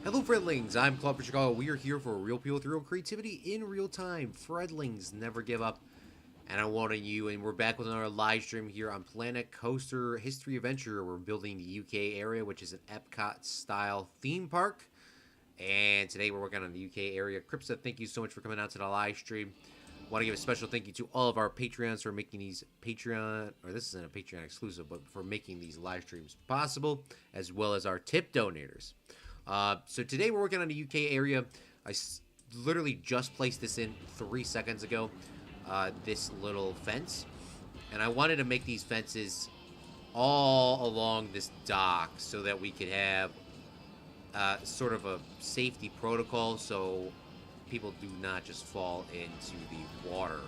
Hello, Fredlings. I'm Claude from Chicago. We are here for real people with real creativity in real time. Fredlings never give up, and I want you. And we're back with another live stream here on Planet Coaster History Adventure. We're building the UK area, which is an Epcot-style theme park. And today we're working on the UK area. Cripsa, thank you so much for coming out to the live stream. Want to give a special thank you to all of our Patreons for making these Patreon, or this isn't a Patreon exclusive, but for making these live streams possible, as well as our tip donators. So today we're working on the UK area. I literally just placed this in 3 seconds ago, this little fence. And I wanted to make these fences all along this dock so that we could have sort of a safety protocol so people do not just fall into the water.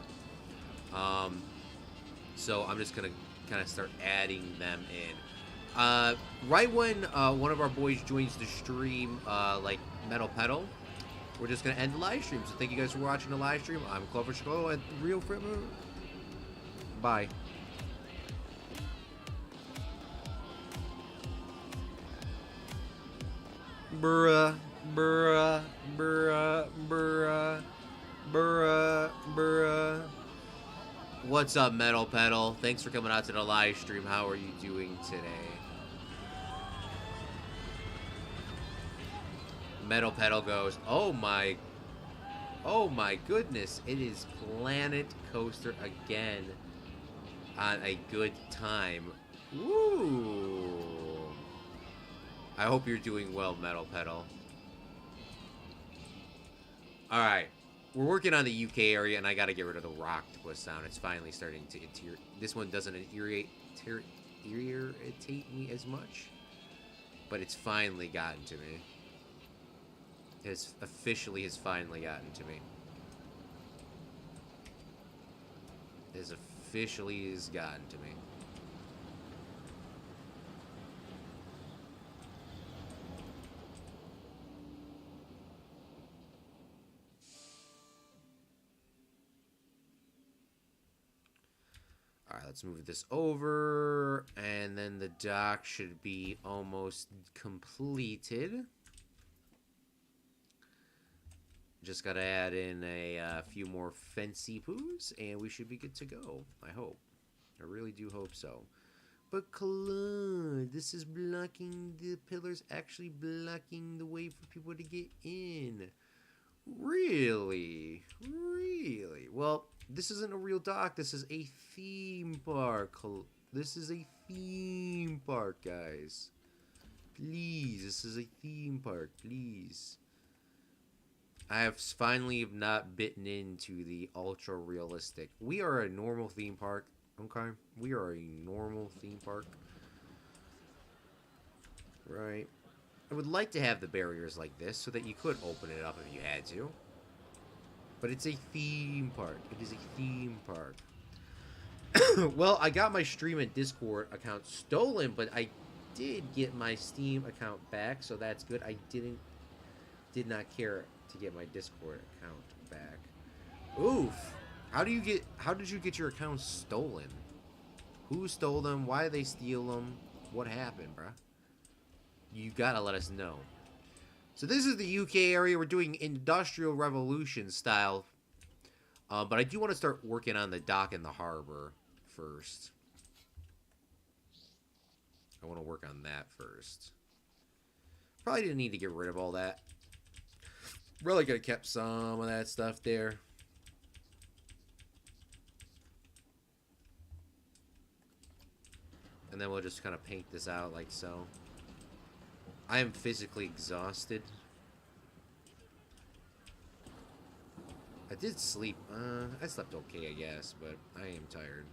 So I'm just going to kind of start adding them in. Right when one of our boys joins the stream, like Metal Pedal, we're just gonna end the live stream. So thank you guys for watching the live stream. I'm Claude from Chicago at Real Fritmo. Bye. Bruh, bruh, bruh, bruh, bruh, bruh. What's up, Metal Pedal? Thanks for coming out to the live stream. How are you doing today? Metal Pedal goes, oh my goodness, it is Planet Coaster again on a good time. Woo! I hope you're doing well, Metal Pedal. Alright, we're working on the UK area, and I gotta get rid of the rock twist sound. It's finally starting to irritate. This one doesn't irritate me as much, but it's finally gotten to me. Has finally gotten to me. Has gotten to me. Alright, let's move this over, and then the dock should be almost completed. Just gotta add in a few more fancy poos, and we should be good to go. I hope. I really do hope so. But Claude, this is blocking the pillars, actually blocking the way for people to get in. Really? Really? Well, this isn't a real dock. This is a theme park. This is a theme park, guys. Please, this is a theme park. Please. I have finally not bitten into the ultra realistic. We are a normal theme park. Okay? We are a normal theme park. Right. I would like to have the barriers like this so that you could open it up if you had to. But it's a theme park. It is a theme park. Well, I got my stream and Discord account stolen, but I did get my Steam account back, so that's good. I did not care to get my Discord account back. Oof. How did you get your account stolen? Who stole them? Why did they steal them? What happened, bruh? You gotta let us know. So this is the UK area. We're doing Industrial Revolution style. But I do want to start working on the dock and the harbor first. I want to work on that first. Probably didn't need to get rid of all that. Really could have kept some of that stuff there. And then we'll just kind of paint this out like so. I am physically exhausted. I did sleep. I slept okay, I guess, but I am tired.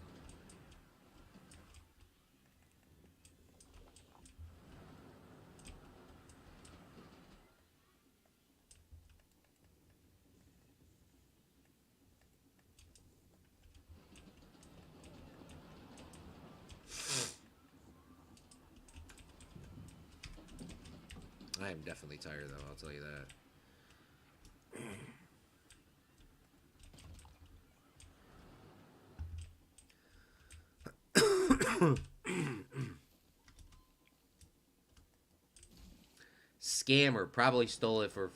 I am definitely tired, though, I'll tell you that. scammer probably stole it for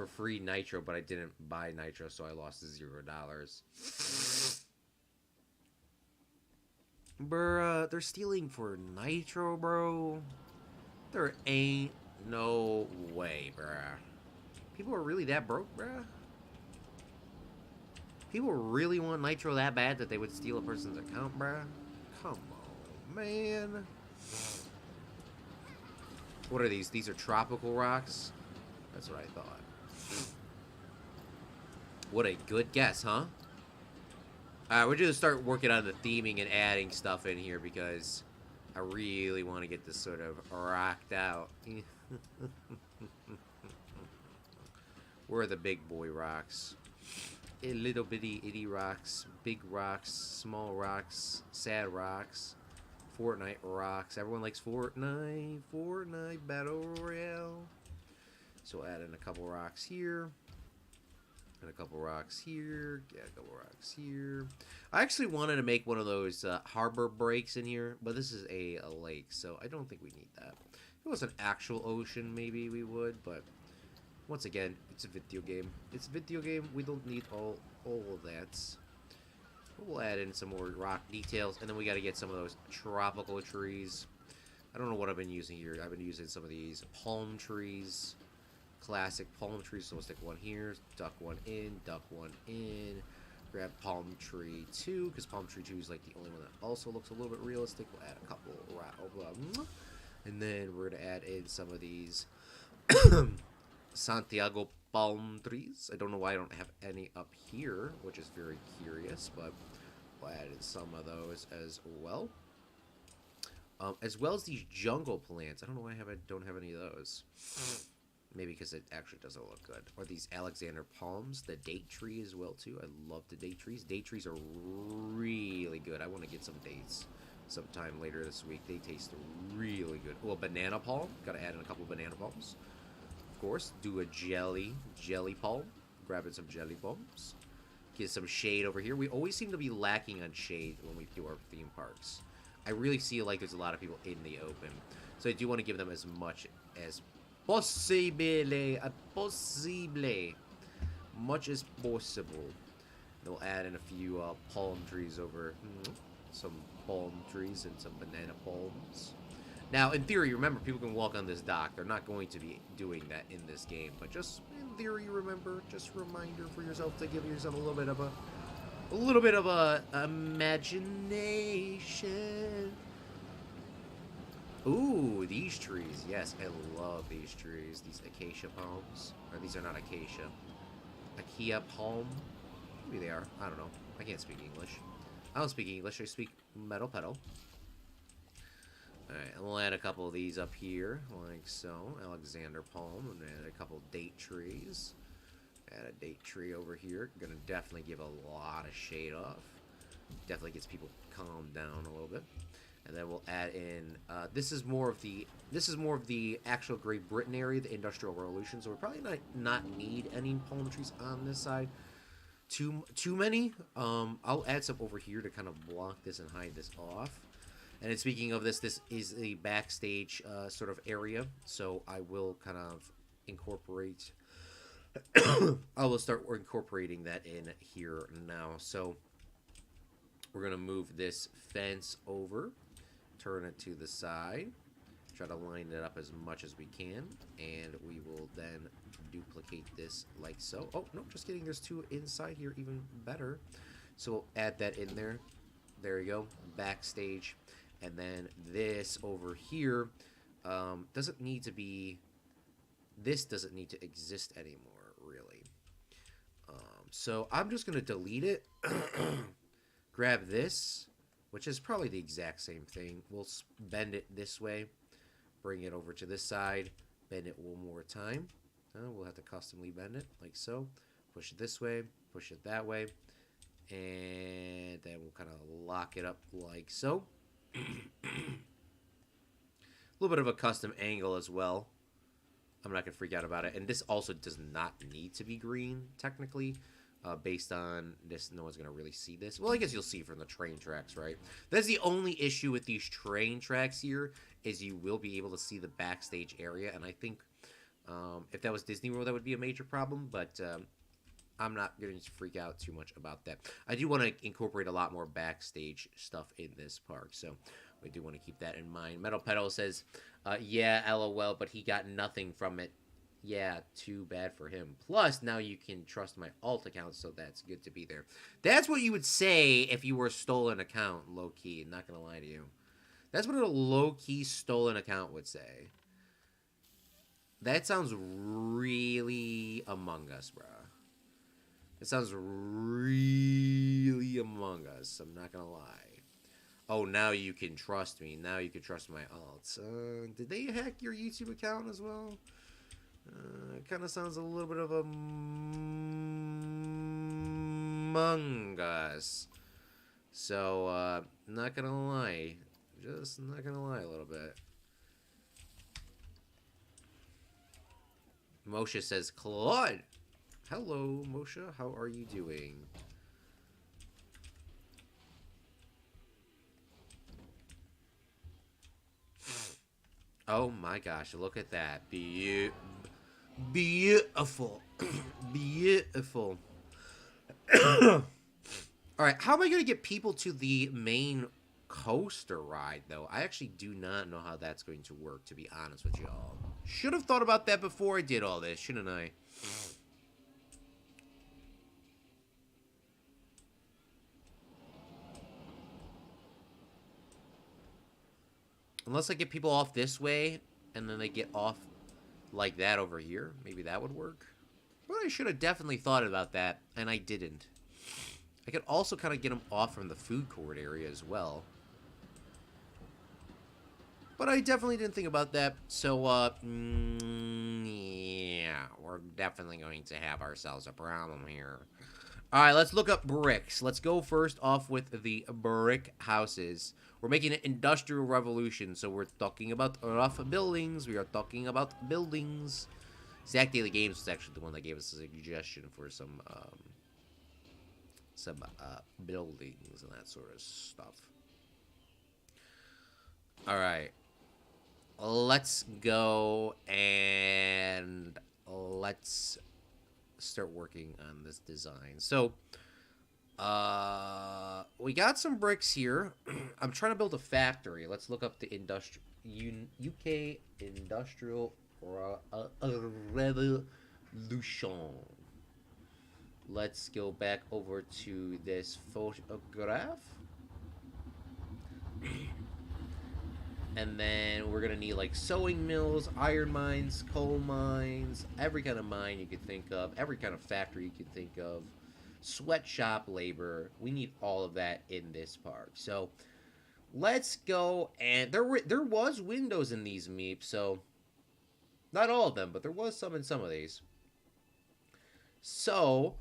free nitro, but I didn't buy nitro, so I lost $0. Bruh, they're stealing for nitro, bro. There ain't no way, bruh. People are really that broke, bruh. People really want nitro that bad that they would steal a person's account, bruh. Come on, man. What are these? These are tropical rocks? That's what I thought. What a good guess, huh? Alright, we're just start working on the theming and adding stuff in here because I really want to get this sort of rocked out. Where are the big boy rocks? A little bitty itty rocks, big rocks, small rocks, sad rocks, Fortnite rocks. Everyone likes Fortnite. Fortnite Battle Royale. So we'll add in a couple rocks here. And a couple rocks here. Yeah, a couple rocks here. I actually wanted to make one of those harbor breaks in here, but this is a lake, so I don't think we need that. If it was an actual ocean, maybe we would, but once again, it's a video game. It's a video game. We don't need all of that. We'll add in some more rock details, and then we got to get some of those tropical trees. I don't know what I've been using here. I've been using some of these palm trees. Classic palm trees. So we'll stick one here, duck one in, grab palm tree 2, because palm tree 2 is like the only one that also looks a little bit realistic. We'll add a couple right, and then we're gonna add in some of these Santiago palm trees. I don't know why I don't have any up here, which is very curious, but we'll add in some of those as well. As well as these jungle plants. I don't know why I don't have any of those. Maybe because it actually doesn't look good. Or these Alexander palms, the date tree as well too. I love the date trees. Date trees are really good. I want to get some dates sometime later this week. They taste really good. Oh, a banana palm. Got to add in a couple banana palms. Of course, do a jelly palm. Grabbing some jelly palms. Get some shade over here. We always seem to be lacking on shade when we do our theme parks. I really feel like there's a lot of people in the open. So I do want to give them as much as possible. Much as possible. They'll add in a few palm trees over. Some palm trees and some banana palms. Now, in theory, remember, people can walk on this dock. They're not going to be doing that in this game. But just in theory, remember, just a reminder for yourself to give yourself a little bit of a imagination. Ooh, these trees. Yes, I love these trees. These acacia palms. Or these are not acacia. Acacia palm. Maybe they are. I don't know. I can't speak English. I don't speak English. I speak metal pedal. Alright, and we'll add a couple of these up here, like so. Alexander palm, and add a couple date trees. Add a date tree over here. Gonna definitely give a lot of shade off. Definitely gets people calmed down a little bit. And then we'll add in. This is more of the actual Great Britain area, the Industrial Revolution. So we're probably not need any palm trees on this side. Too many. I'll add some over here to kind of block this and hide this off. And then speaking of this is the backstage sort of area. So I will kind of incorporate. I will start incorporating that in here now. So we're gonna move this fence over. Turn it to the side, try to line it up as much as we can, and we will then duplicate this like so. Oh, no, just kidding. There's two inside here, even better. So we'll add that in there. There you go, backstage. And then this over here doesn't need to be, this doesn't need to exist anymore, really. So I'm just going to delete it, grab this, which is probably the exact same thing. We'll bend it this way, bring it over to this side, bend it one more time. We'll have to customly bend it like so. Push it this way, push it that way, and then we'll kind of lock it up like so. A little bit of a custom angle as well. I'm not gonna freak out about it. And this also does not need to be green, technically. Based on this, no one's gonna really see this. Well, I guess you'll see from the train tracks, right? That's the only issue with these train tracks here, is you will be able to see the backstage area. And I think If that was Disney World, that would be a major problem, but I'm not going to freak out too much about that. I do want to incorporate a lot more backstage stuff in this park, so we do want to keep that in mind. Metal Pedal says, yeah, LOL, but he got nothing from it. Yeah, too bad for him. Plus, now you can trust my alt account, so that's good to be there. That's what you would say if you were a stolen account, low-key. Not going to lie to you. That's what a low-key stolen account would say. That sounds really Among Us, bruh. It sounds really Among Us. I'm not gonna lie. Oh, now you can trust me. Now you can trust my alts. Did they hack your YouTube account as well? It kind of sounds a little bit of Among Us. So, not gonna lie. Just not gonna lie a little bit. Moshe says, Claude! Hello, Moshe. How are you doing? Oh my gosh, look at that. Beautiful. Beautiful. Alright, how am I going to get people to the main coaster ride, though? I actually do not know how that's going to work, to be honest with y'all. Should have thought about that before I did all this, shouldn't I? Unless I get people off this way, and then they get off like that over here. Maybe that would work. But I should have definitely thought about that, and I didn't. I could also kind of get them off from the food court area as well. But I definitely didn't think about that. So, yeah, we're definitely going to have ourselves a problem here. Alright, let's look up bricks. Let's go first off with the brick houses. We're making an industrial revolution, so we're talking about rough buildings. We are talking about buildings. Zach Daily Games was actually the one that gave us a suggestion for some buildings and that sort of stuff. Alright. Let's go and let's start working on this design. So, we got some bricks here. I'm trying to build a factory. Let's look up the UK Industrial Revolution. Let's go back over to this photograph. And then we're gonna need like sewing mills, iron mines, coal mines, every kind of mine you could think of, every kind of factory you could think of, sweatshop labor. We need all of that in this park. So let's go. And there was windows in these meeps, so not all of them, but there was some in some of these. So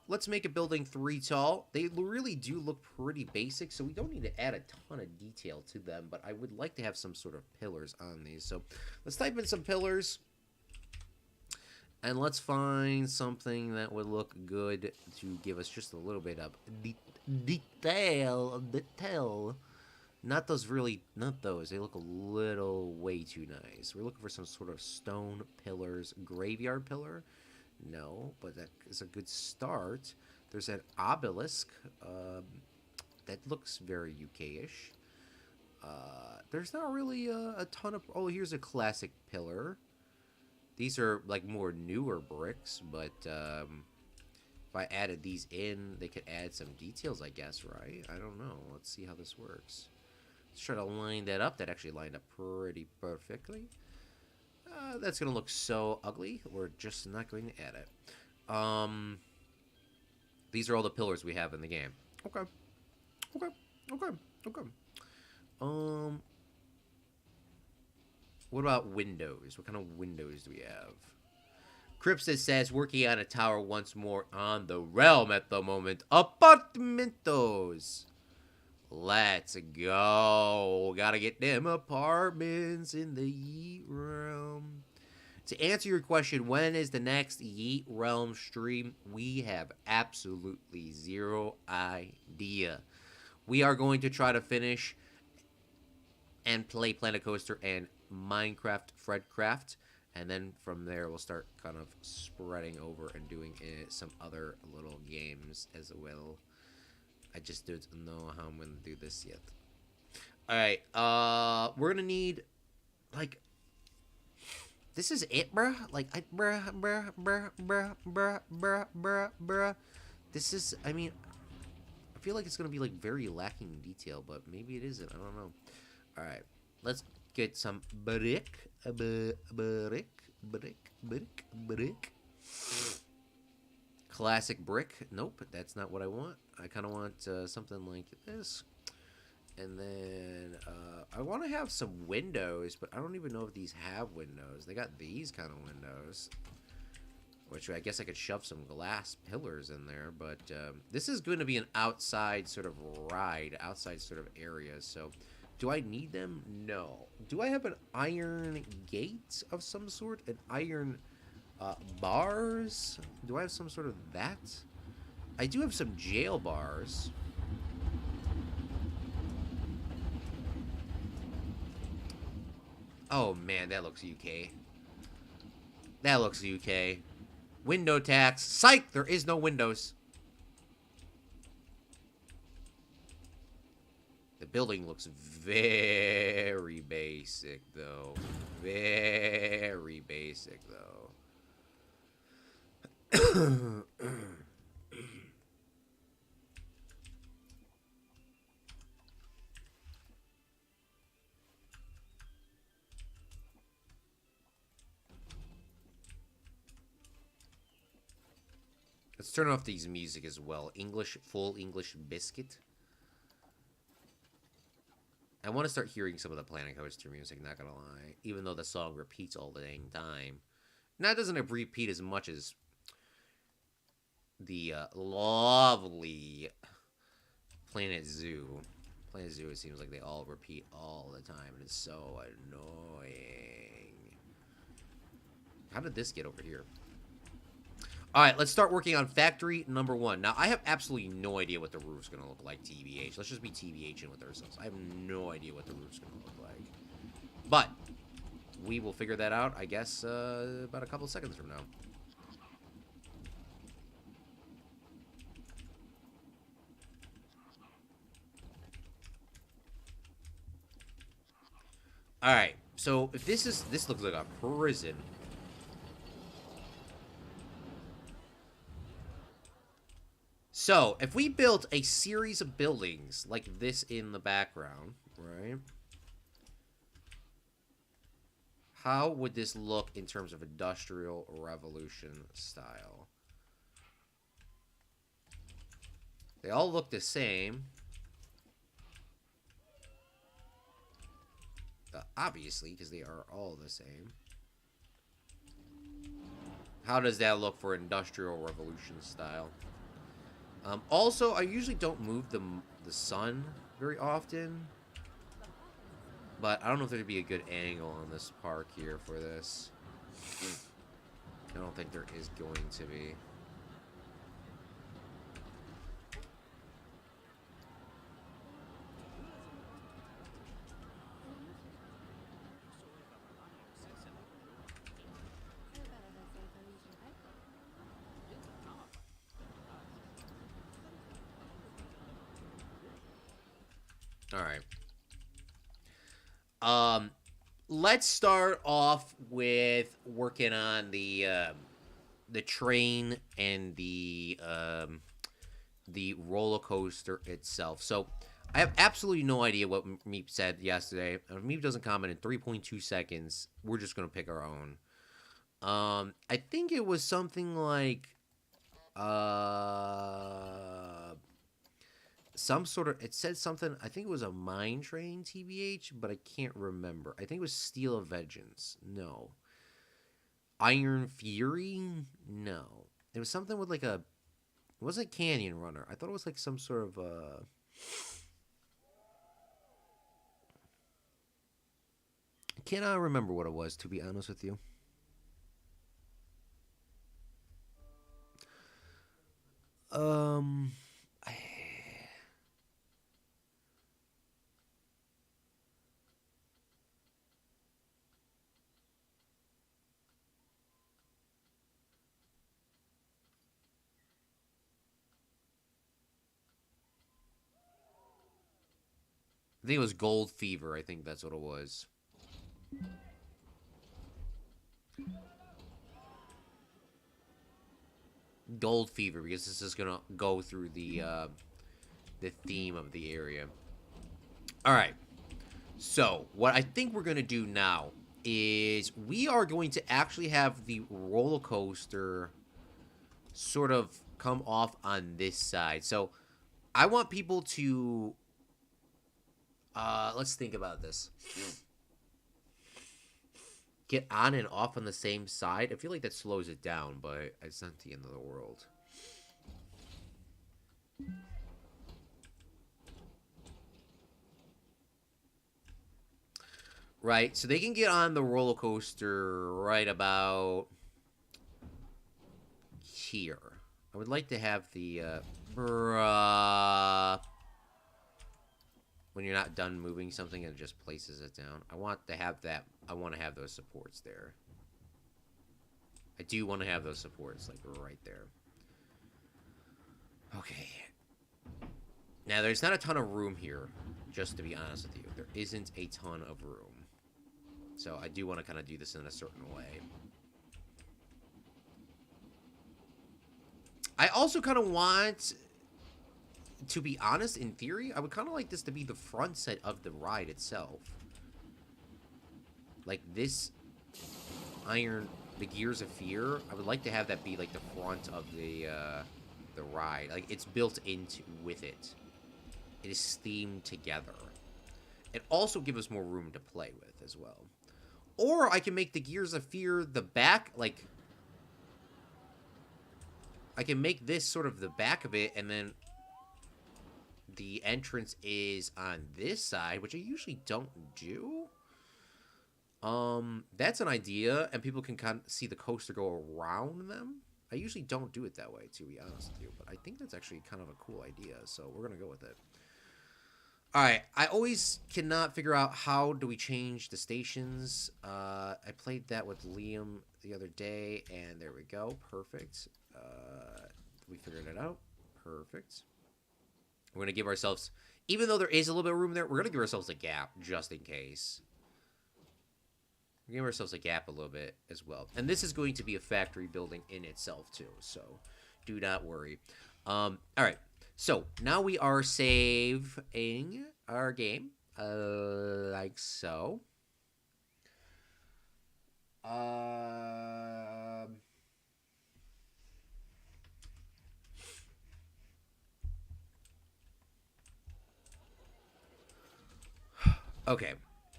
let's make a building 3 tall. They really do look pretty basic, so we don't need to add a ton of detail to them, but I would like to have some sort of pillars on these. So let's type in some pillars, and let's find something that would look good to give us just a little bit of detail. Not those. They look a little way too nice. We're looking for some sort of stone pillars. Graveyard pillar. No, but that is a good start. There's an obelisk. That looks very UK-ish. There's not really a ton of... Oh, here's a classic pillar. These are, like, more newer bricks, but if I added these in, they could add some details, I guess, right? I don't know. Let's see how this works. Let's try to line that up. That actually lined up pretty perfectly. That's going to look so ugly. We're just not going to add it. These are all the pillars we have in the game. Okay. What about windows? What kind of windows do we have? Cripsis says, working on a tower once more on the realm at the moment. Apartamentos. Let's go. Gotta get them apartments in the Yeet Realm. To answer your question, when is the next Yeet Realm stream? We have absolutely zero idea. We are going to try to finish and play Planet Coaster and Minecraft Fredcraft And then from there, we'll start kind of spreading over and doing some other little games as well. I just don't know how I'm going to do this yet. Alright, we're going to need, like, this is it, bruh? Like, bruh. This is, I mean, I feel like it's going to be, like, very lacking in detail, but maybe it isn't. I don't know. Alright, let's get some brick. Brick. Classic brick. Nope, that's not what I want. I kind of want something like this. And then I want to have some windows, but I don't even know if these have windows. They got these kind of windows, which I guess I could shove some glass pillars in there. But this is going to be an outside sort of ride, outside sort of area. So do I need them? No. Do I have an iron gate of some sort? An iron bars? Do I have some sort of that? I do have some jail bars. Oh man, that looks UK. That looks UK. Window tax. Psych! There is no windows. The building looks very basic, though. Very basic, though. Let's turn off these music as well. English, full English biscuit. I want to start hearing some of the Planet Coaster music, not gonna lie. Even though the song repeats all the dang time. Now, it doesn't repeat as much as the lovely Planet Zoo. Planet Zoo, it seems like they all repeat all the time, and it's so annoying. How did this get over here? Alright, let's start working on factory number 1. Now, I have absolutely no idea what the roof's going to look like, TBH. Let's just be TBHing with ourselves. I have no idea what the roof's going to look like. But, we will figure that out, I guess, about a couple of seconds from now. Alright, so if this looks like a prison. So, if we built a series of buildings like this in the background, right? How would this look in terms of Industrial Revolution style? They all look the same. Obviously, because they are all the same. How does that look for Industrial Revolution style? Also, I usually don't move the sun very often. But I don't know if there'd be a good angle on this park here for this. I don't think there is going to be. Alright. Let's start off with working on the train and the roller coaster itself. So, I have absolutely no idea what Meep said yesterday. If Meep doesn't comment in 3.2 seconds, we're just going to pick our own. I think it was something like, some sort of, it said something, I think it was a mine train, TBH, but I can't remember. I think it was Steel of Vengeance. No. Iron Fury? No. It was something with like a, it wasn't Canyon Runner. I thought it was like some sort of, I cannot remember what it was, to be honest with you. think it was Gold Fever. I think that's what it was. Gold Fever, because this is gonna go through the theme of the area. All right. So what I think we're gonna do now is we are going to actually have the roller coaster sort of come off on this side. So I want people to let's think about this. Get on and off on the same side. I feel like that slows it down, but it's not the end of the world. Right, so they can get on the roller coaster right about here. I would like to have the when you're not done moving something and it just places it down. I want to have that. I want to have those supports there. I do want to have those supports like right there. Okay. Now there's not a ton of room here, just to be honest with you. There isn't a ton of room. So I do want to kind of do this in a certain way. I also kind of want, to be honest, in theory, I would kind of like this to be the front set of the ride itself. Like this the Gears of Fear, I would like to have that be like the front of the ride. Like it's built into with it. It is themed together. It also gives us more room to play with as well. Or I can make the Gears of Fear the back, like I can make this sort of the back of it, and then the entrance is on this side, which I usually don't do. That's an idea, and people can kind of see the coaster go around them. I usually don't do it that way, to be honest with you, but I think that's actually kind of a cool idea, so we're gonna go with it. Alright, I always cannot figure out how do we change the stations. I played that with Liam the other day, and there we go. Perfect. We figured it out. Perfect. We're going to give ourselves, even though there is a little bit of room there, we're going to give ourselves a gap just in case. We're give ourselves a gap a little bit as well. And this is going to be a factory building in itself too, so do not worry. Alright. So, now we are saving our game, like so. Okay,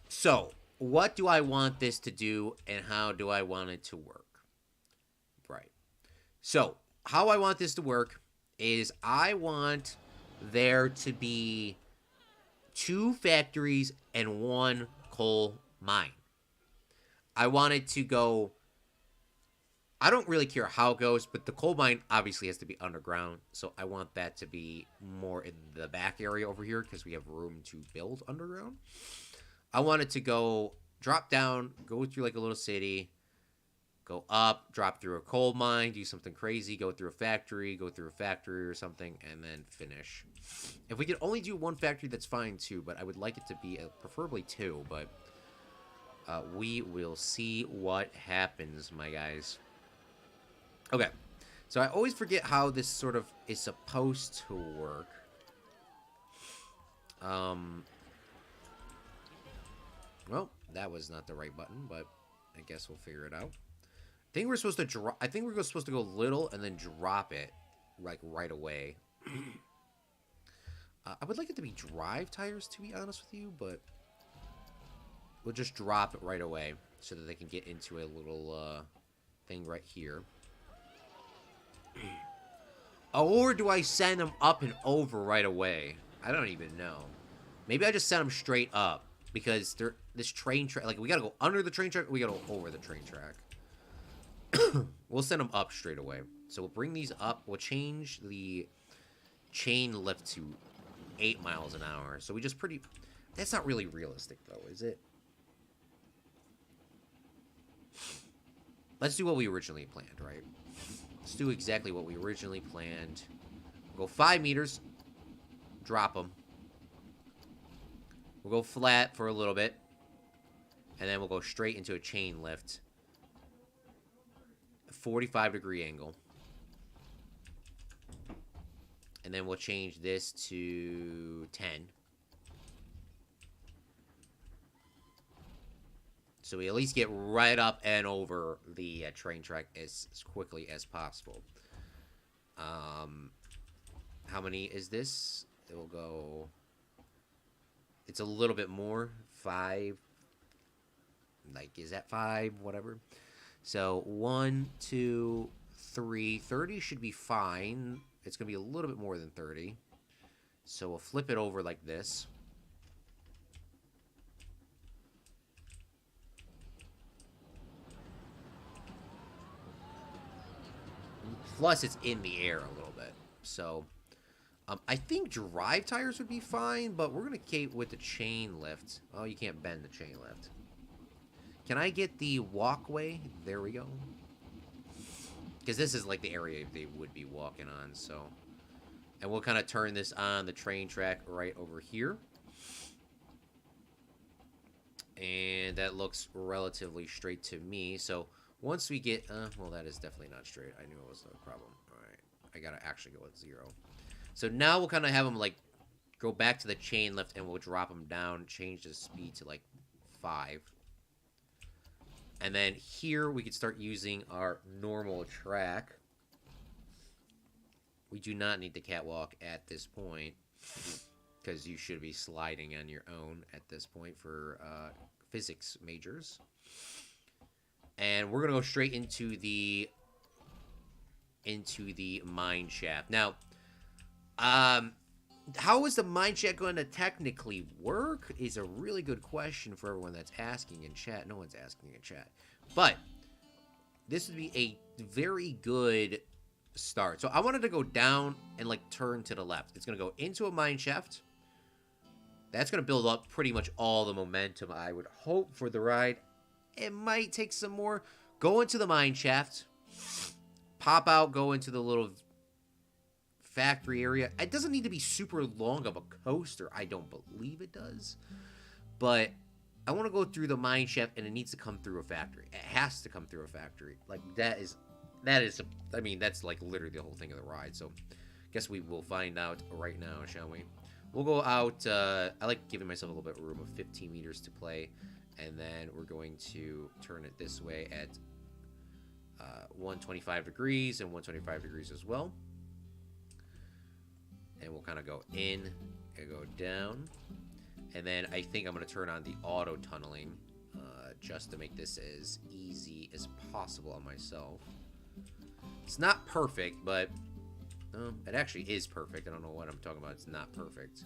so, what do I want this to do, and how do I want it to work? Right. So, how I want this to work is I want there to be 2 factories and 1 coal mine. I want it to go, I don't really care how it goes, but the coal mine obviously has to be underground, so I want that to be more in the back area over here because we have room to build underground. I want it to go, drop down, go through like a little city, go up, drop through a coal mine, do something crazy, go through a factory or something, and then finish. If we could only do 1 factory, that's fine too, but I would like it to be preferably 2, but we will see what happens, my guys. Okay, so I always forget how this sort of is supposed to work. Well, that was not the right button, but I guess we'll figure it out. I think we're supposed to drop. I think we're supposed to go little and then drop it, like right away. I would like it to be drive tires, to be honest with you, but we'll just drop it right away so that they can get into a little thing right here. Or do I send them up and over right away? I don't even know. Maybe I just send them straight up because this train track, like we gotta go under the train track, or we gotta go over the train track. We'll send them up straight away. So we'll bring these up. We'll change the chain lift to 8 miles an hour. So we just pretty... That's not really realistic, though, is it? Let's do what we originally planned, right? Let's do exactly what we originally planned. We'll go 5 meters. Drop them. We'll go flat for a little bit. And then we'll go straight into a chain lift. 45-degree angle. And then we'll change this to 10. So we at least get right up and over the train track as quickly as possible. How many is this? It will go... It's a little bit more. 5. Like, is that 5? Whatever. So, 1, 2, 3. 30 should be fine. It's going to be a little bit more than 30. So, we'll flip it over like this. Plus, it's in the air a little bit. So, I think drive tires would be fine, but we're going to keep with the chain lift. Oh, you can't bend the chain lift. Can I get the walkway? There we go. Because this is like the area they would be walking on, so. And we'll kind of turn this on the train track right over here. And that looks relatively straight to me. So once we get, well, that is definitely not straight. I knew it was a problem. All right, I got to actually go with 0. So now we'll kind of have them like go back to the chain lift and we'll drop them down, change the speed to like 5. And then here we could start using our normal track. We do not need the catwalk at this point because you should be sliding on your own at this point for physics majors. And we're gonna go straight into the mine shaft. Now, how is the mine shaft going to technically work is a really good question for everyone that's asking in chat. No one's asking in chat. But this would be a very good start. So I wanted to go down and like turn to the left. It's going to go into a mine shaft. That's going to build up pretty much all the momentum I would hope for the ride. It might take some more. Go into the mine shaft. Pop out, go into the little factory area. It doesn't need to be super long of a coaster. I don't believe it does. But I want to go through the mine shaft, and it needs to come through a factory. It has to come through a factory. Like, I mean, that's like literally the whole thing of the ride. So, guess we will find out right now, shall we? We'll go out. I like giving myself a little bit of room of 15 meters to play. And then we're going to turn it this way at 125 degrees and 125 degrees as well. And we'll kind of go in and go down. And then I think I'm going to turn on the auto tunneling just to make this as easy as possible on myself. It's not perfect, but it actually is perfect. I don't know what I'm talking about. It's not perfect.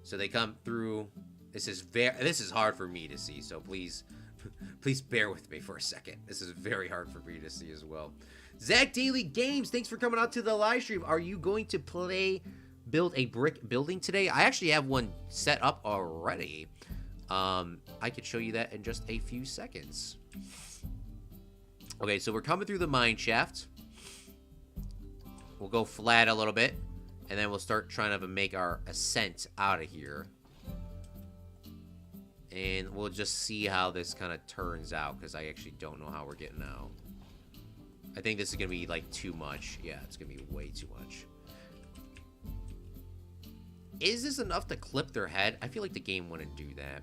So they come through. This is hard for me to see, so please bear with me for a second. This is very hard for me to see as well. Zach Daily Games, thanks for coming out to the live stream. Are you going to build a brick building today? I actually have one set up already. I could show you that in just a few seconds. Okay, so we're coming through the mine shaft. We'll go flat a little bit, and then we'll start trying to make our ascent out of here. And we'll just see how this kind of turns out, because I actually don't know how we're getting out. I think this is going to be, like, too much. Yeah, it's going to be way too much. Is this enough to clip their head? I feel like the game wouldn't do that.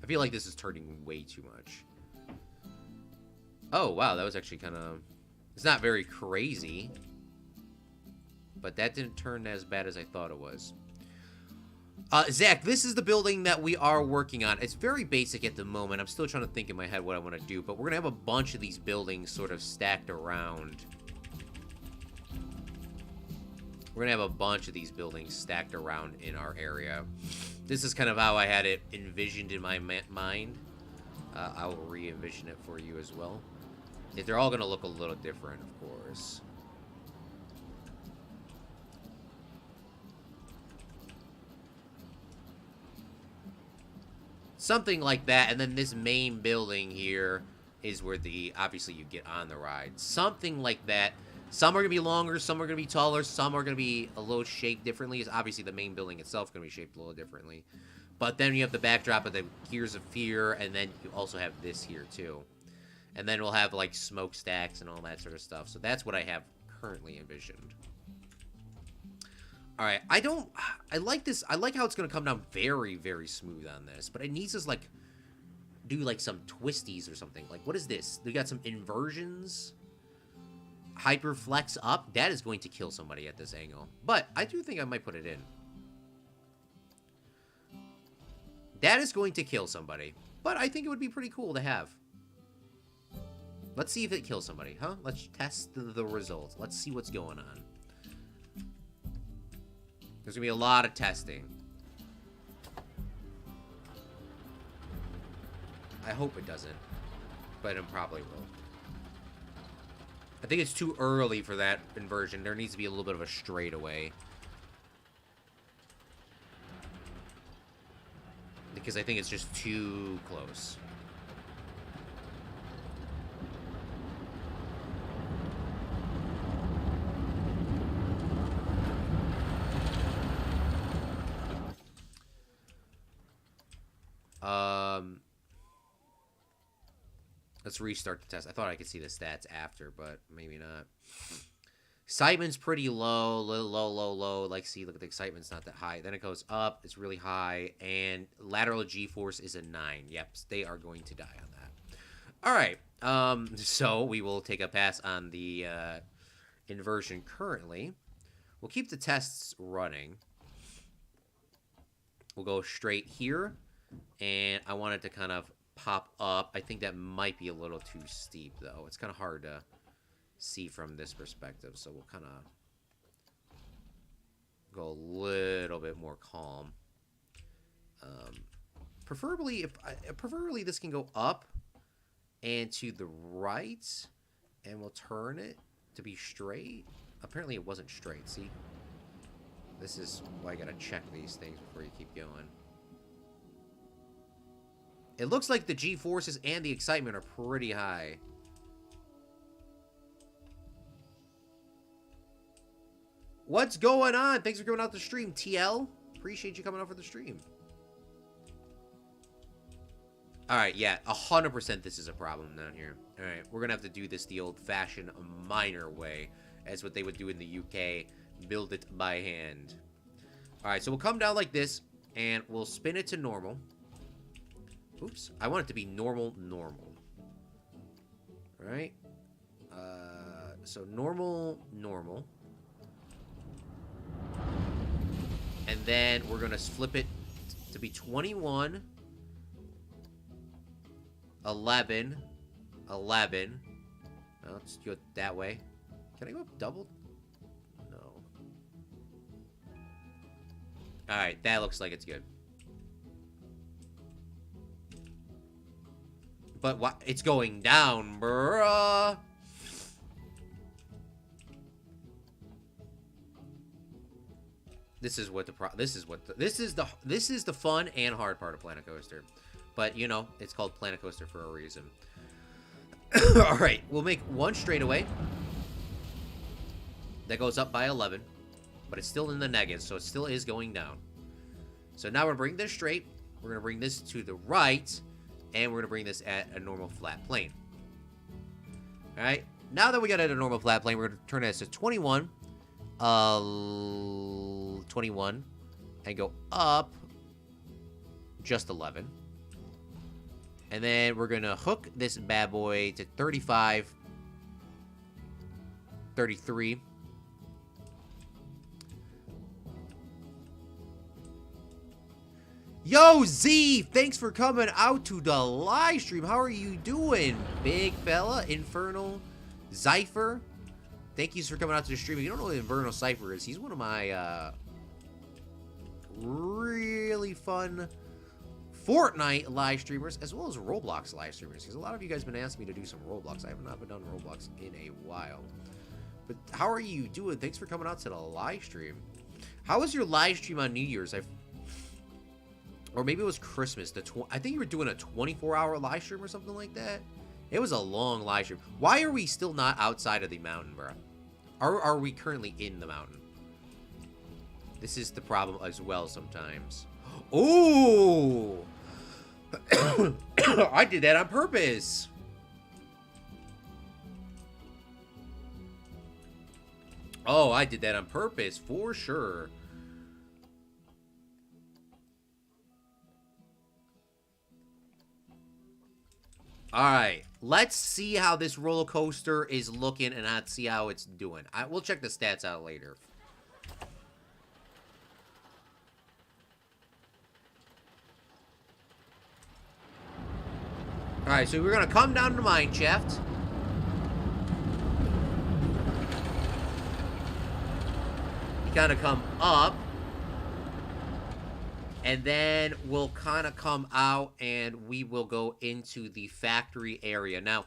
I feel like this is turning way too much. Oh, wow, that was actually kind of... It's not very crazy. But that didn't turn as bad as I thought it was. Zach, this is the building that we are working on. It's very basic at the moment. I'm still trying to think in my head what I want to do, but we're going to have a bunch of these buildings sort of stacked around. We're going to have a bunch of these buildings stacked around in our area. This is kind of how I had it envisioned in my mind. I will re-envision it for you as well. They're all going to look a little different, of course. Something like that, and then this main building here is where obviously you get on the ride. Something like that. Some are going to be longer, some are going to be taller, some are going to be a little shaped differently. Obviously, the main building itself is going to be shaped a little differently. But then you have the backdrop of the Gears of Fear, and then you also have this here, too. And then we'll have, like, smokestacks and all that sort of stuff. So that's what I have currently envisioned. Alright, I like this. I like how it's going to come down very, very smooth on this. But it needs us, like, do, like, some twisties or something. Like, what is this? We got some inversions. Hyperflex up. That is going to kill somebody at this angle. But I do think I might put it in. That is going to kill somebody. But I think it would be pretty cool to have. Let's see if it kills somebody, huh? Let's test the results. Let's see what's going on. There's going to be a lot of testing. I hope it doesn't. But it probably will. I think it's too early for that inversion. There needs to be a little bit of a straightaway. Because I think it's just too close. Let's restart the test. I thought I could see the stats after, but maybe not. Excitement's pretty low, low. Like, see, look at the excitement's not that high. Then it goes up, it's really high, and lateral G-force is a 9. Yep, they are going to die on that. All right, so we will take a pass on the inversion currently. We'll keep the tests running. We'll go straight here, and I want it to kind of pop up. I think that might be a little too steep, though. It's kind of hard to see from this perspective, so we'll kind of go a little bit more calm. Preferably this can go up and to the right, and we'll turn it to be straight. Apparently it wasn't straight. See, this is why I gotta check these things before you keep going. It looks like the G-forces and the excitement are pretty high. What's going on? Thanks for coming out the stream, TL. Appreciate you coming out for the stream. Alright, yeah, 100% this is a problem down here. Alright, we're going to have to do this the old-fashioned minor way, as what they would do in the UK. Build it by hand. Alright, so we'll come down like this, and we'll spin it to normal. Oops, I want it to be normal. Alright. So normal. And then we're going to flip it to be 21, 11. Let's go that way. Can I go up double? No. Alright, that looks like it's good. But what? It's going down, bruh. This is the fun and hard part of Planet Coaster. But, you know, it's called Planet Coaster for a reason. Alright, we'll make one straightaway. That goes up by 11. But it's still in the negative, so it still is going down. So now we're going to bring this straight. We're going to bring this to the right. And we're going to bring this at a normal flat plane. Alright, now that we got it at a normal flat plane, we're going to turn it to 21. 21 and go up just 11, and then we're gonna hook this bad boy to 35, 33. Yo, Z, thanks for coming out to the live stream. How are you doing, big fella? Infernal Zypher, thank you for coming out to the stream. If you don't know what Infernal Cypher is, he's one of my really fun Fortnite live streamers, as well as Roblox live streamers, because a lot of you guys have been asking me to do some Roblox. I have not been done Roblox in a while. But how are you doing? Thanks for coming out to the live stream. How was your live stream on New Year's? Or maybe it was Christmas. I think you were doing a 24-hour live stream or something like that. It was a long live stream. Why are we still not outside of the mountain, bro? Are we currently in the mountain? This is the problem as well sometimes. Ooh! I did that on purpose. Oh, I did that on purpose, for sure. Alright, let's see how this roller coaster is looking and let's see how it's doing. We'll check the stats out later. Alright, so we're going to come down to the mine shaft. You kind of come up. And then we'll kind of come out and we will go into the factory area. Now,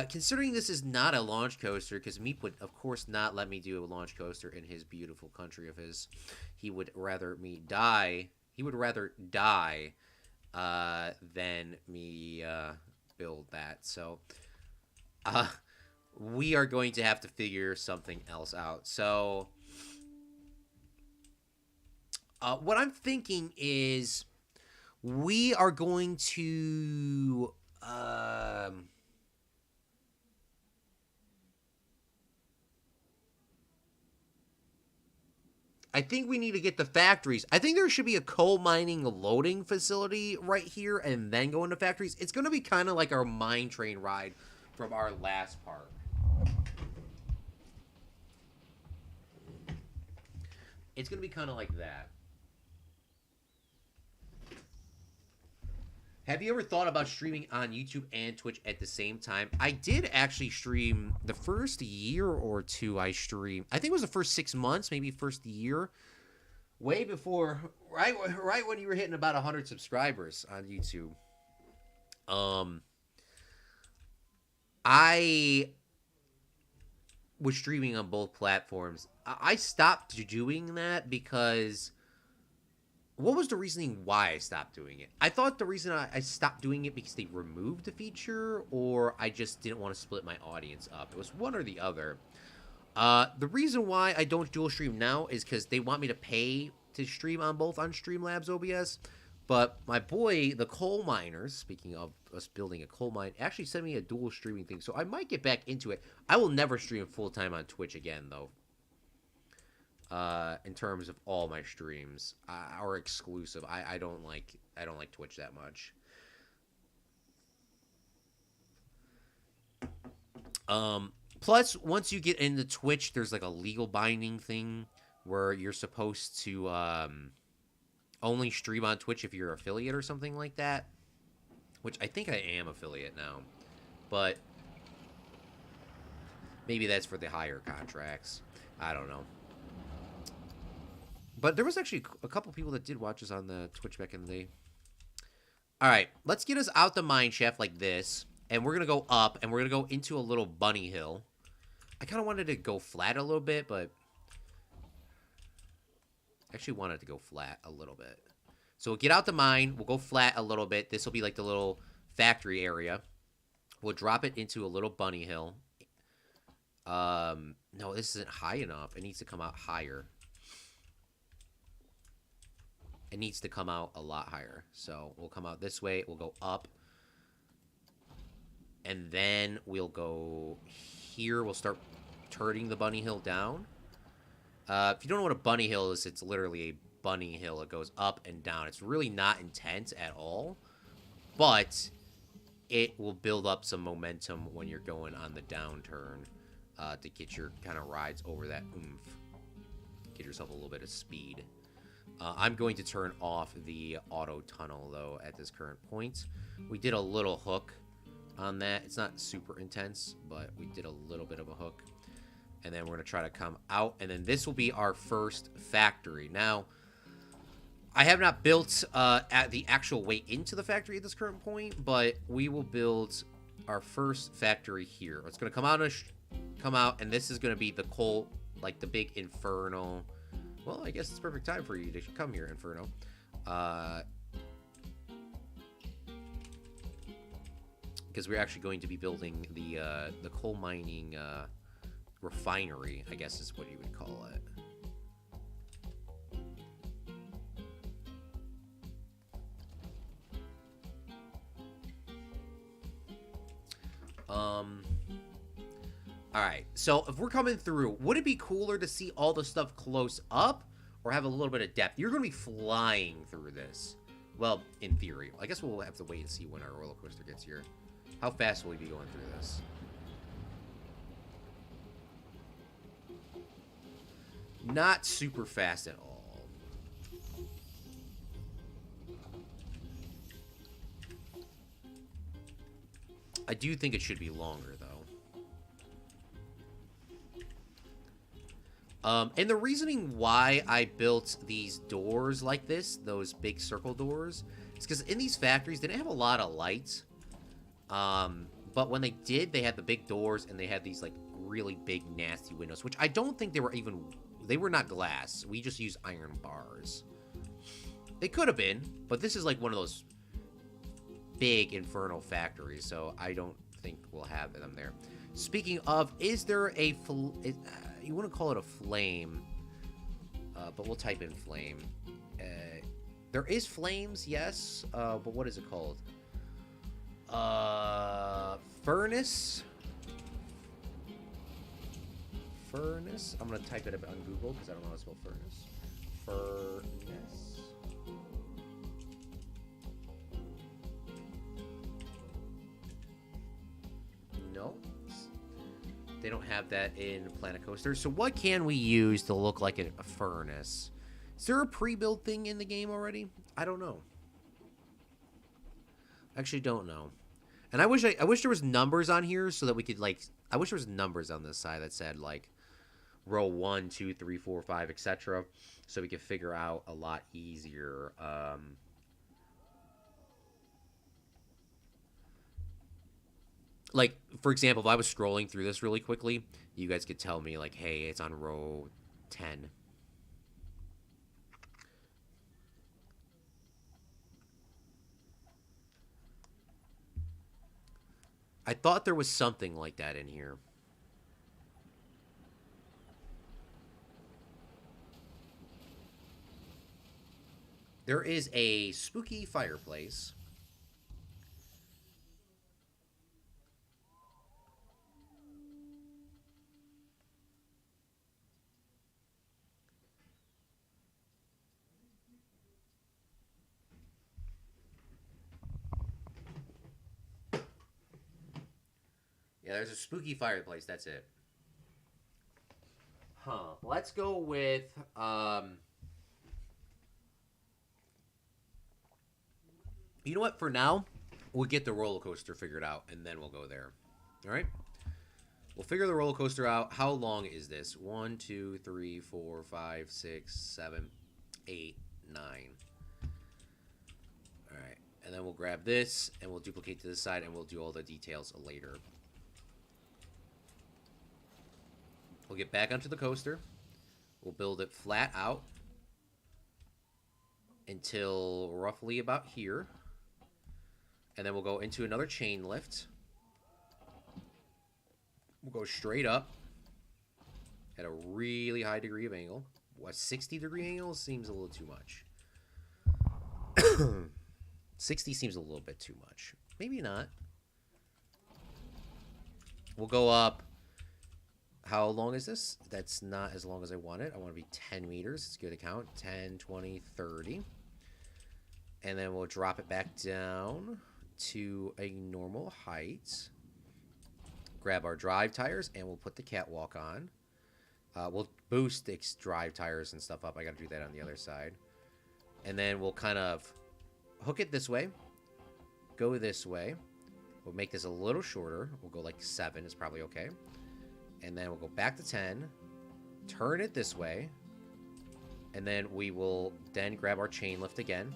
considering this is not a launch coaster, because Meep would, of course, not let me do a launch coaster in his beautiful country of his. He would rather me die. He would rather die than me build that. So, we are going to have to figure something else out. So, what I'm thinking is we are going to... I think we need to get the factories. I think there should be a coal mining loading facility right here and then go into factories. It's going to be kind of like our mine train ride from our last part. It's going to be kind of like that. Have you ever thought about streaming on YouTube and Twitch at the same time? I did actually stream the first year or two I streamed. I think it was the first 6 months, maybe first year. Way before, right when you were hitting about 100 subscribers on YouTube. I was streaming on both platforms. I stopped doing that because... What was the reasoning why I stopped doing it? I thought the reason I stopped doing it because they removed the feature, or I just didn't want to split my audience up. It was one or the other. The reason why I don't dual stream now is because they want me to pay to stream on both on Streamlabs OBS. But my boy, the coal miners, speaking of us building a coal mine, actually sent me a dual streaming thing. So I might get back into it. I will never stream full-time on Twitch again, though. In terms of all my streams are exclusive. I don't like Twitch that much. Plus, once you get into Twitch, there's like a legal binding thing where you're supposed to only stream on Twitch if you're affiliate or something like that. Which I think I am affiliate now, but maybe that's for the higher contracts. I don't know. But there was actually a couple people that did watch us on the Twitch back in the day. Alright, let's get us out the mine shaft like this. And we're going to go up, and we're going to go into a little bunny hill. I kind of wanted to go flat a little bit, but... I actually wanted to go flat a little bit. So we'll get out the mine. We'll go flat a little bit. This will be like the little factory area. We'll drop it into a little bunny hill. No, this isn't high enough. It needs to come out higher. It needs to come out a lot higher. So we'll come out this way. We'll go up. And then we'll go here. We'll start turning the bunny hill down. If you don't know what a bunny hill is, it's literally a bunny hill. It goes up and down. It's really not intense at all. But it will build up some momentum when you're going on the downturn to get your kind of rides over that oomph. Get yourself a little bit of speed. I'm going to turn off the auto tunnel, though, at this current point. We did a little hook on that. It's not super intense, but we did a little bit of a hook. And then we're going to try to come out. And then this will be our first factory. Now, I have not built at the actual way into the factory at this current point, but we will build our first factory here. It's going to come out, and this is going to be the coal, like the big inferno. Well, I guess it's perfect time for you to come here, Inferno. Because we're actually going to be building the coal mining refinery, I guess is what you would call it. Um, Alright, so if we're coming through, would it be cooler to see all the stuff close up or have a little bit of depth? You're going to be flying through this. Well, in theory. I guess we'll have to wait and see when our roller coaster gets here. How fast will we be going through this? Not super fast at all. I do think it should be longer, though. And the reasoning why I built these doors like this, those big circle doors, is because in these factories, they didn't have a lot of lights. But when they did, they had the big doors, and they had these, like, really big, nasty windows, which I don't think they were even... They were not glass. We just used iron bars. They could have been, but this is, like, one of those big infernal factories, so I don't think we'll have them there. Speaking of, is there a... you wouldn't call it a flame, but we'll type in flame. There is flames, yes, but what is it called? Furnace? Furnace? I'm going to type it on Google because I don't know how to spell furnace. Furnace. No. They don't have that in Planet Coaster. So what can we use to look like a furnace? Is there a pre-built thing in the game already? I don't know. Actually don't know. And I wish there was numbers on here so that we could, like... I wish there was numbers on this side that said, like, row 1, 2, 3, 4, 5, etc. So we could figure out a lot easier. Like, for example, if I was scrolling through this really quickly, you guys could tell me, like, hey, it's on row 10. I thought there was something like that in here. There is a spooky fireplace. Yeah, there's a spooky fireplace. That's it. Huh. Let's go with, you know what? For now, we'll get the roller coaster figured out, and then we'll go there. All right? We'll figure the roller coaster out. How long is this? 1, 2, 3, 4, 5, 6, 7, 8, 9. All right. And then we'll grab this, and we'll duplicate to this side, and we'll do all the details later. We'll get back onto the coaster. We'll build it flat out until roughly about here. And then we'll go into another chain lift. We'll go straight up at a really high degree of angle. A 60-degree angle seems a little too much. 60 seems a little bit too much. Maybe not. We'll go up. How long is this? That's not as long as I want it. I want to be 10 meters. It's good to count. 10, 20, 30. And then we'll drop it back down to a normal height. Grab our drive tires, and we'll put the catwalk on. We'll boost the drive tires and stuff up. I got to do that on the other side. And then we'll kind of hook it this way. Go this way. We'll make this a little shorter. We'll go like 7 is probably okay. And then we'll go back to 10, turn it this way, and then we will then grab our chain lift again,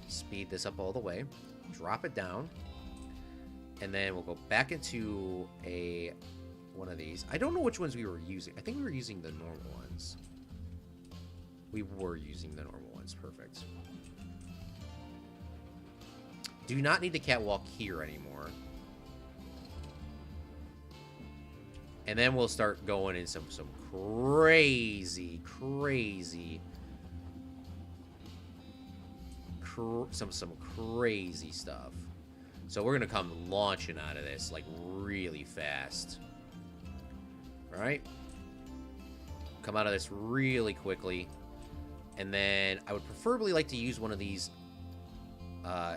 speed this up all the way, drop it down, and then we'll go back into one of these. I don't know which ones we were using. I think we were using the normal ones. We were using the normal ones. Perfect. Do not need the catwalk here anymore. And then we'll start going in some crazy some crazy stuff. So we're gonna come launching out of this like really fast. Alright. Come out of this really quickly. And then I would preferably like to use one of these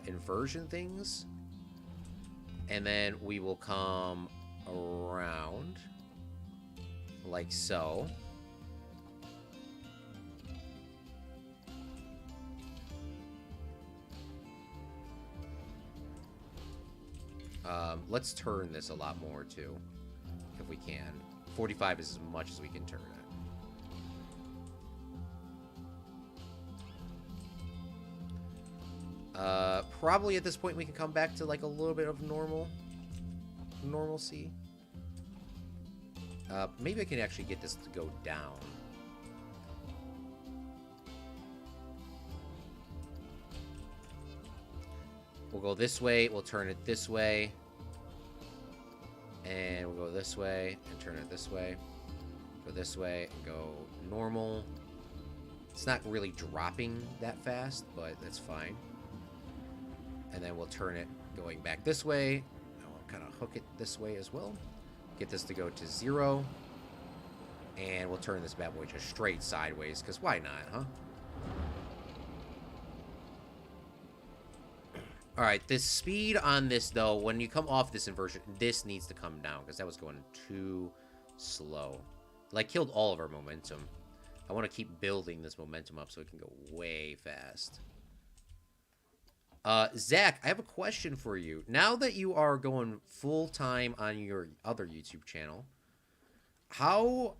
inversion things. And then we will come around like so. Let's turn this a lot more too, if we can. 45 is as much as we can turn it. Probably at this point we can come back to like a little bit of normalcy. Maybe I can actually get this to go down. We'll go this way, we'll turn it this way. And we'll go this way and turn it this way. Go this way and go normal. It's not really dropping that fast, but that's fine. And then we'll turn it going back this way. And we'll kind of hook it this way as well. Get this to go to 0. And we'll turn this bad boy just straight sideways, because why not, huh? Alright, the speed on this, though, when you come off this inversion, this needs to come down, because that was going too slow. Like, killed all of our momentum. I want to keep building this momentum up so it can go way fast. Zach, I have a question for you. Now that you are going full-time on your other YouTube channel, how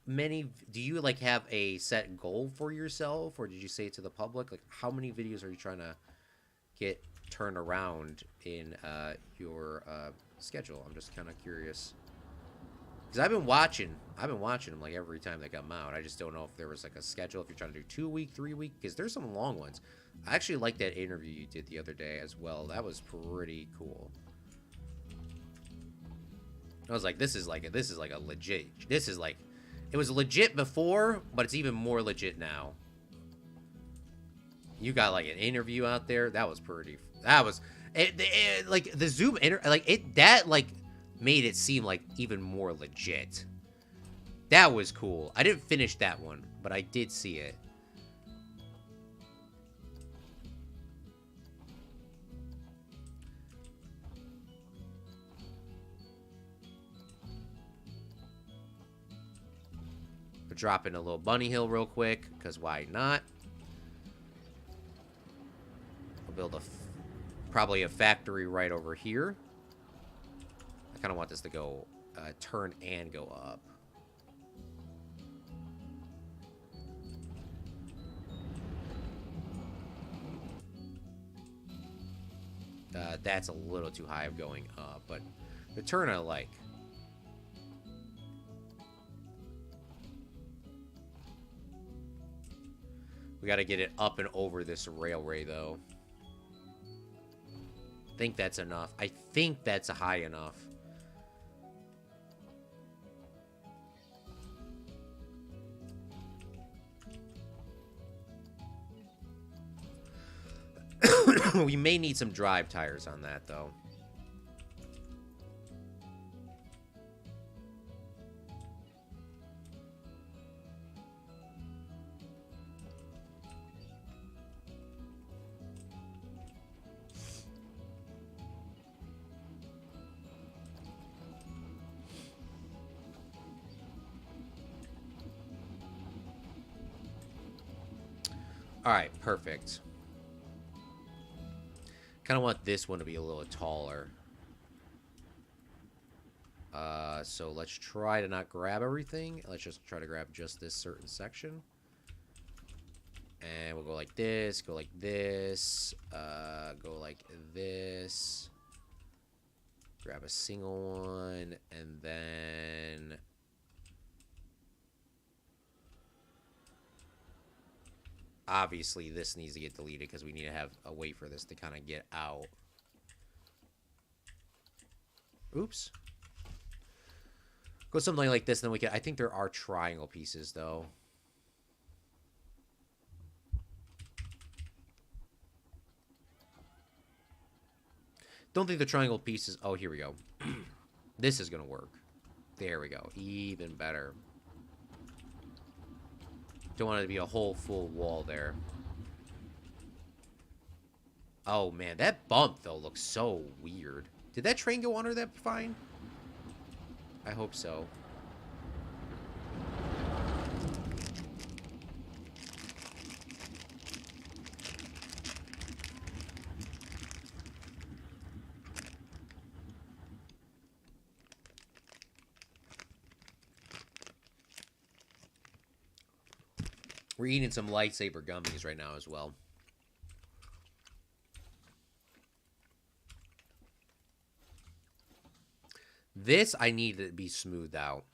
many... Do you, like, have a set goal for yourself, or did you say it to the public? Like, how many videos are you trying to get turned around in your schedule? I'm just kind of curious. Because I've been watching them like every time they come out. I just don't know if there was like a schedule, if you're trying to do 2 week, 3 week, because there's some long ones. I actually like that interview you did the other day as well. That was pretty cool. I was like, this is like a legit, it was legit before, but it's even more legit now. You got like an interview out there. That was pretty, like the Zoom that made it seem like even more legit. That was cool. I didn't finish that one, but I did see it. We're dropping a little bunny hill real quick, because why not? We'll build probably a factory right over here. I kind of want this to go turn and go up. That's a little too high of going up, but the turn I like. We got to get it up and over this railway, though. I think that's enough. I think that's high enough. We may need some drive tires on that, though. Alright, perfect. Kind of want this one to be a little taller. So let's try to not grab everything. Let's just try to grab just this certain section. And we'll go like this, go like this, go like this. Grab a single one, and then... Obviously, this needs to get deleted because we need to have a way for this to kind of get out. Oops. Go something like this, then we can... I think there are triangle pieces, though. Don't think the triangle pieces... Oh, here we go. This is going to work. There we go. Even better. Don't want it to be a whole full wall there. Oh, man. That bump, though, looks so weird. Did that train go under that fine? I hope so. We're eating some lightsaber gummies right now as well. This I need to be smoothed out.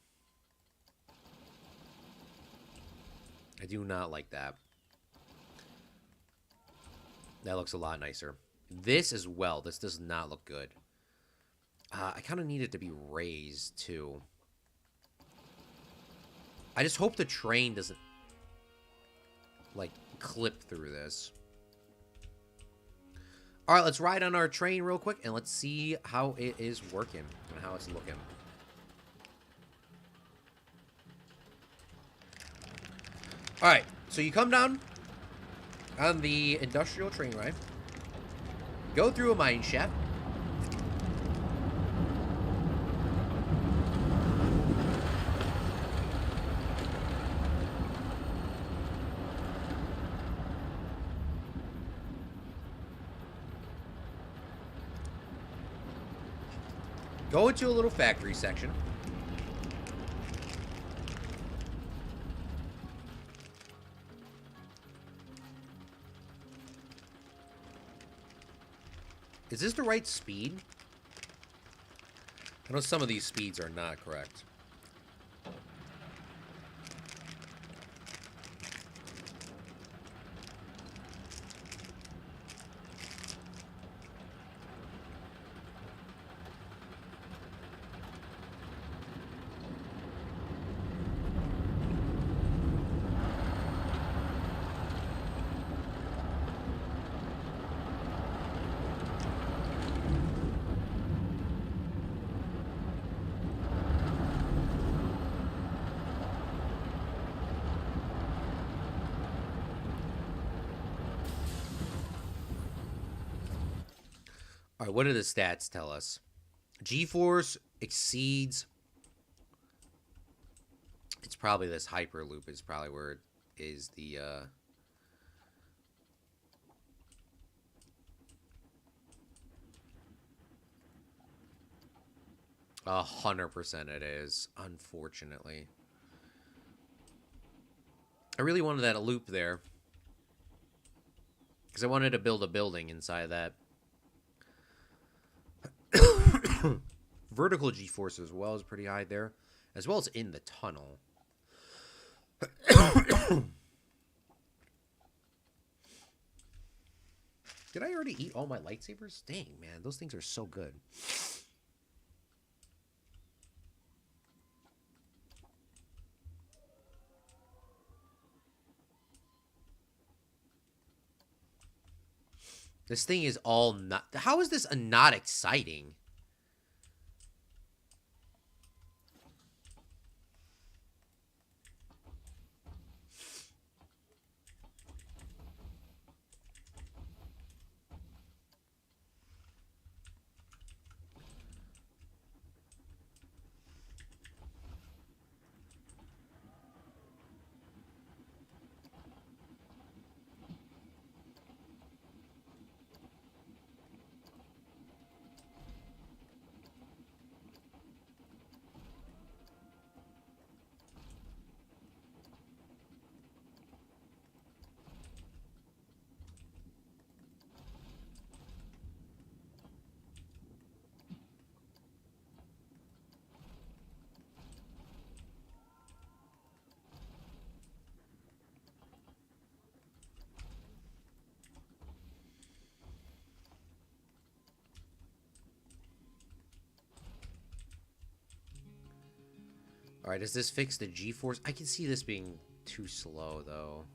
I do not like that. That looks a lot nicer. This as well. This does not look good. I kind of need it to be raised too. I just hope the train doesn't like clip through this. All right, let's ride on our train real quick and let's see how it is working and how it's looking. All right, so you come down on the industrial train ride, go through a mine shaft, go into a little factory section. Is this the right speed? I know some of these speeds are not correct. All right, what do the stats tell us? G-force exceeds. It's probably this hyperloop is probably where it is the 100% it is, unfortunately. I really wanted that loop there. Because I wanted to build a building inside that. Vertical G-force as well is pretty high there. As well as in the tunnel. Did I already eat all my lightsabers? Dang, man. Those things are so good. This thing is all not... How is this not exciting? Alright, does this fix the G-force? I can see this being too slow, though.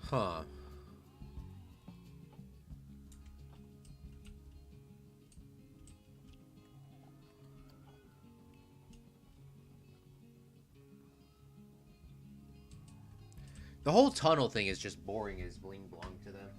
Huh. The whole tunnel thing is just boring as bling blong to them.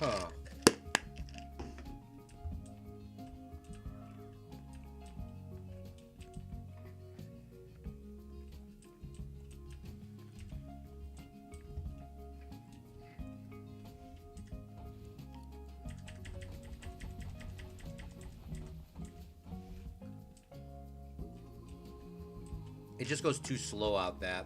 Huh. It just goes too slow out that.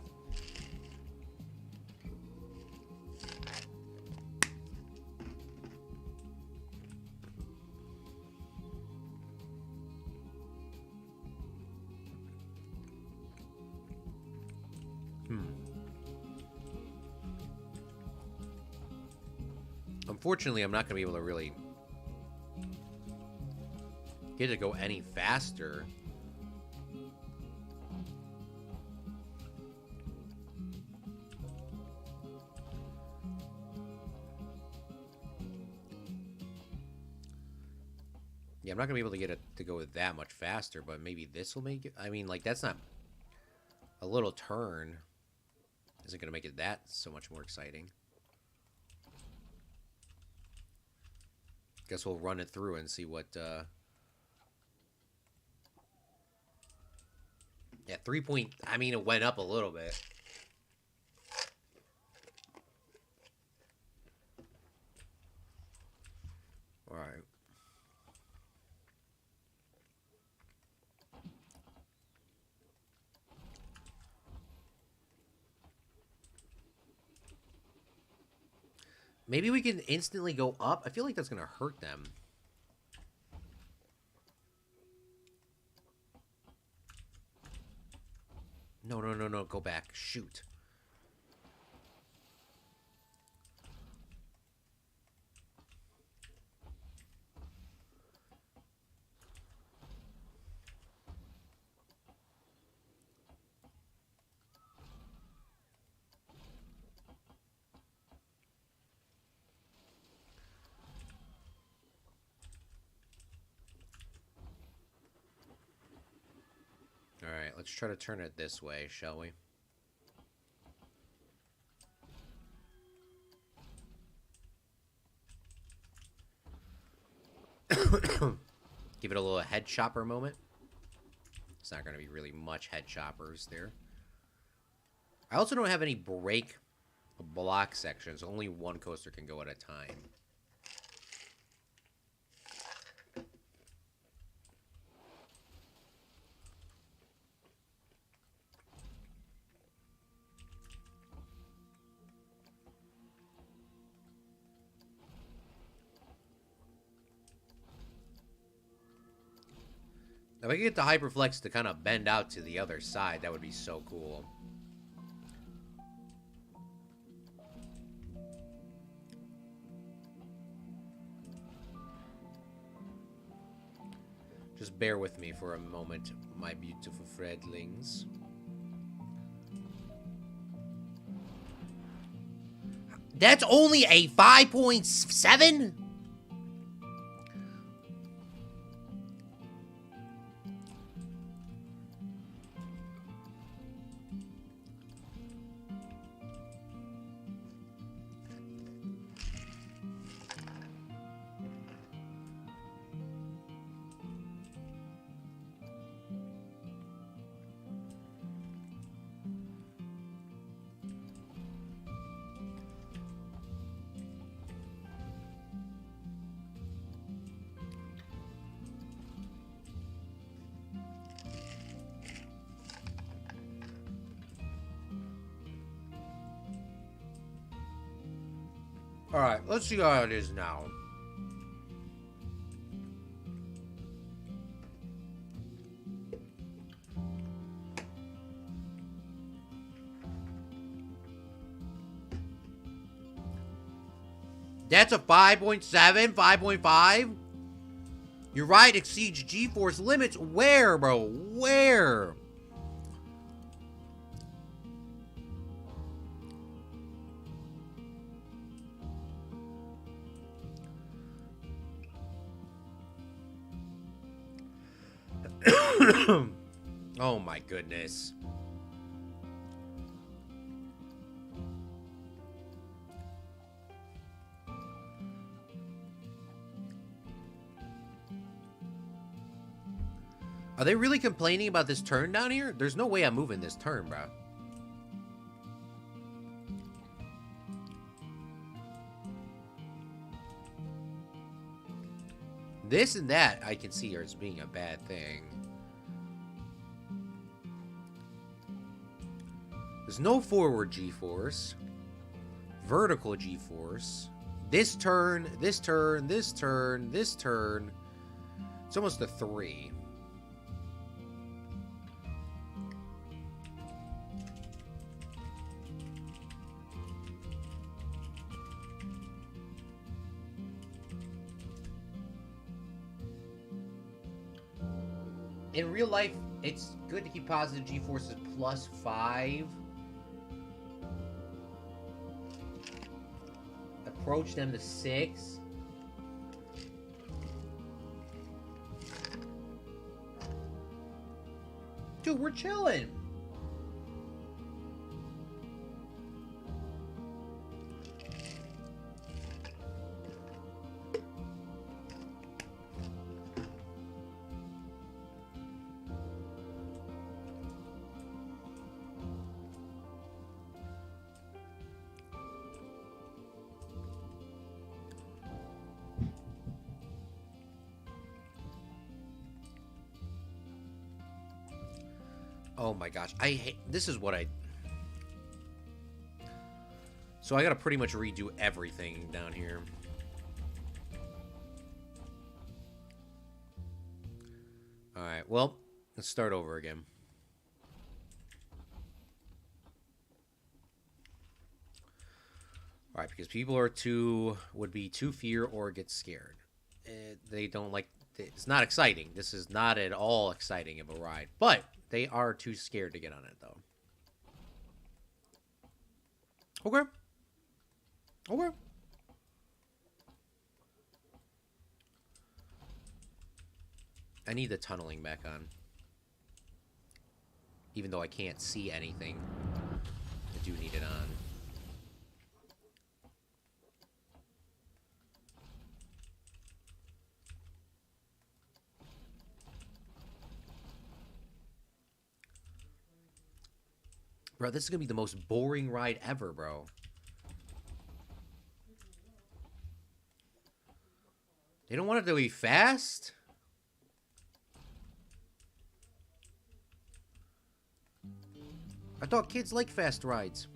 Unfortunately, I'm not going to be able to really get it to go any faster. Yeah, I'm not going to be able to get it to go that much faster, but maybe this will make it. I mean, like, that's not a little turn. Isn't going to make it that so much more exciting. Guess we'll run it through and see what... Yeah, 3 point... I mean, it went up a little bit. All right. Maybe we can instantly go up. I feel like that's going to hurt them. No, no, no, no. Go back. Shoot. All right, let's try to turn it this way, shall we? Give it a little head chopper moment. It's not going to be really much head choppers there. I also don't have any break block sections. Only one coaster can go at a time. If I could get the Hyperflex to kind of bend out to the other side, that would be so cool. Just bear with me for a moment, my beautiful Fredlings. That's only a 5.7? Alright, let's see how it is now. That's a 5.7, 5.5? You're right, exceeds G-force limits. Where, bro? Where? Oh my goodness. Are they really complaining about this turn down here? There's no way I'm moving this turn, bro. This and that I can see as being a bad thing. There's no forward G-force. Vertical G-force. This turn, this turn, this turn, this turn. It's almost a 3. In real life, it's good to keep positive G-forces +5. Approach them to 6. Dude, we're chilling. Oh my gosh, I hate, this is what I, so I gotta pretty much redo everything down here. Alright, well, let's start over again. Alright, because people are would be too fear or get scared. They don't like, it's not exciting. This is not at all exciting of a ride, but they are too scared to get on it, though. Okay. Okay. I need the tunneling back on. Even though I can't see anything, I do need it on. Bro, this is gonna be the most boring ride ever, bro. They don't want it to be fast? I thought kids like fast rides.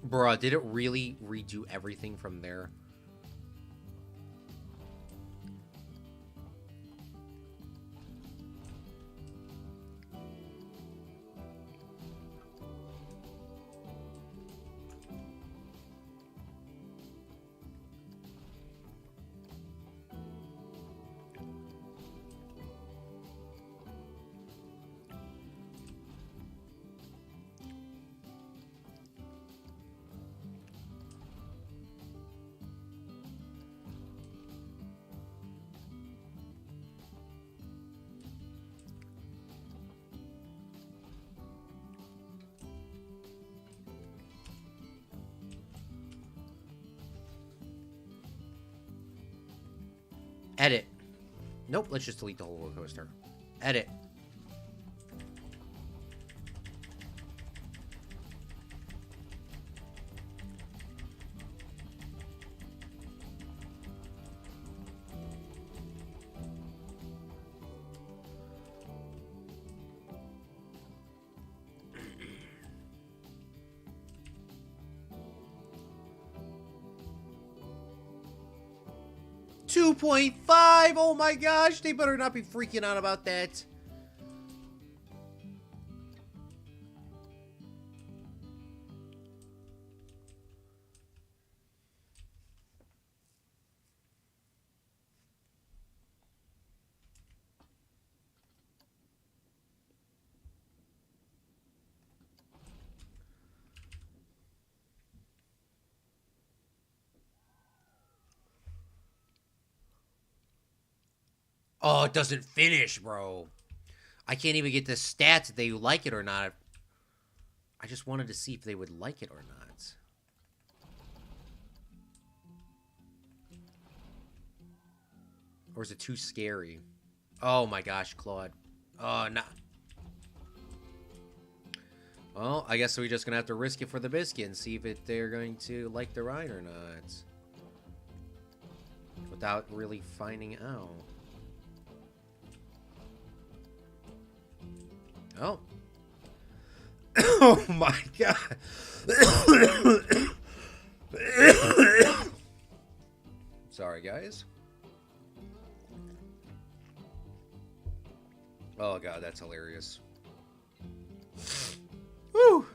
Bruh, did it really redo everything from there? Edit. Nope, let's just delete the whole roller coaster. Edit. $2.5. Oh my gosh, they better not be freaking out about that. Oh, it doesn't finish, bro. I can't even get the stats if they like it or not. I just wanted to see if they would like it or not. Or is it too scary? Oh my gosh, Claude. Oh, no. Well, I guess we're just going to have to risk it for the biscuit and see if they're going to like the ride or not. Without really finding out. Oh. Oh my god. Sorry, guys. Oh god, that's hilarious. Woo!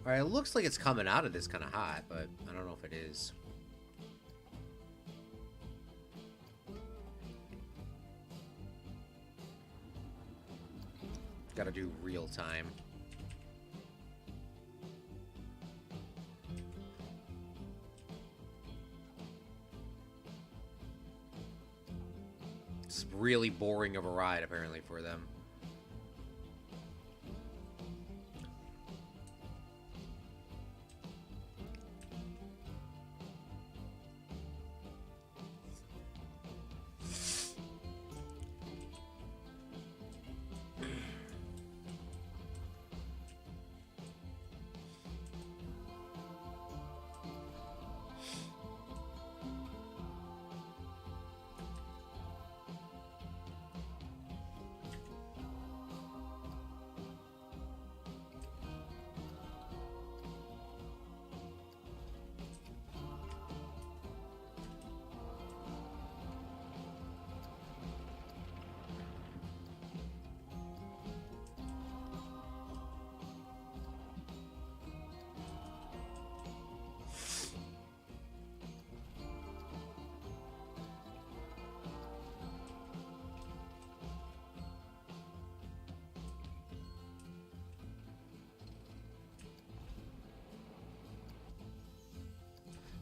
Alright, it looks like it's coming out of this kind of hot, but I don't know if it is. Gotta do real time. It's really boring of a ride, apparently, for them.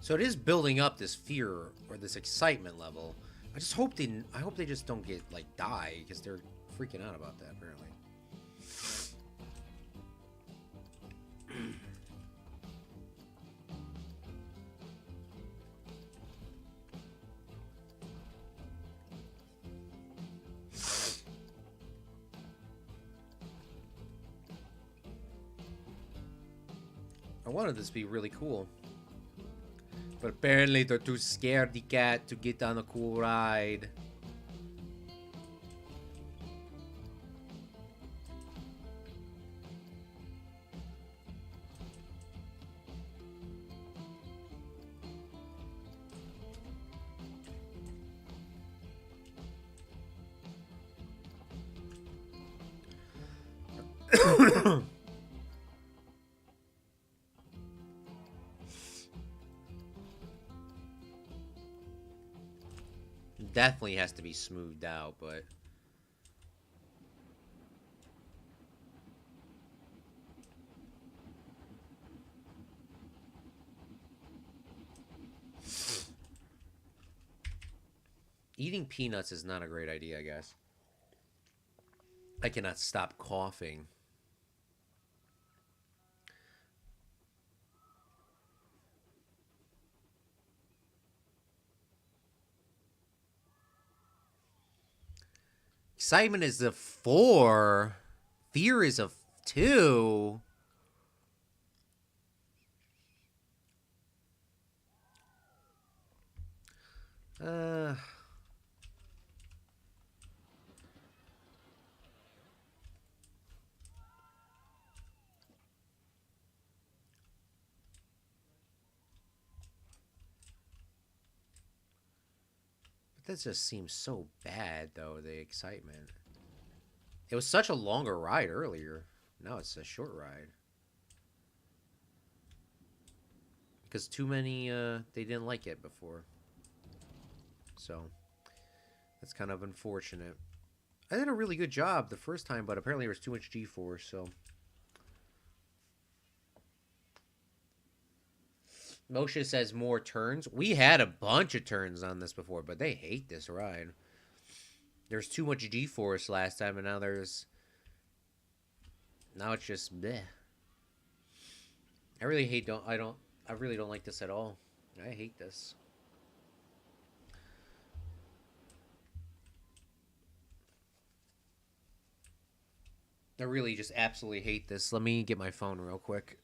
So it is building up this fear or this excitement level. I just hope I hope they just don't get like die because they're freaking out about that apparently. I wanted this to be really cool. But apparently they're too scared the cat to get on a cool ride. definitely has to be smoothed out, but... Eating peanuts is not a great idea, I guess. I cannot stop coughing. Excitement is a 4. Fear is a 2. But that just seems so bad, though, the excitement. It was such a longer ride earlier. Now it's a short ride. Because too many, they didn't like it before. So, that's kind of unfortunate. I did a really good job the first time, but apparently there was too much G-force, so... Moshe says more turns. We had a bunch of turns on this before, but they hate this ride. There's too much G-force last time, and now there's... Now it's just bleh. I really hate... I really don't like this at all. I hate this. I really just absolutely hate this. Let me get my phone real quick.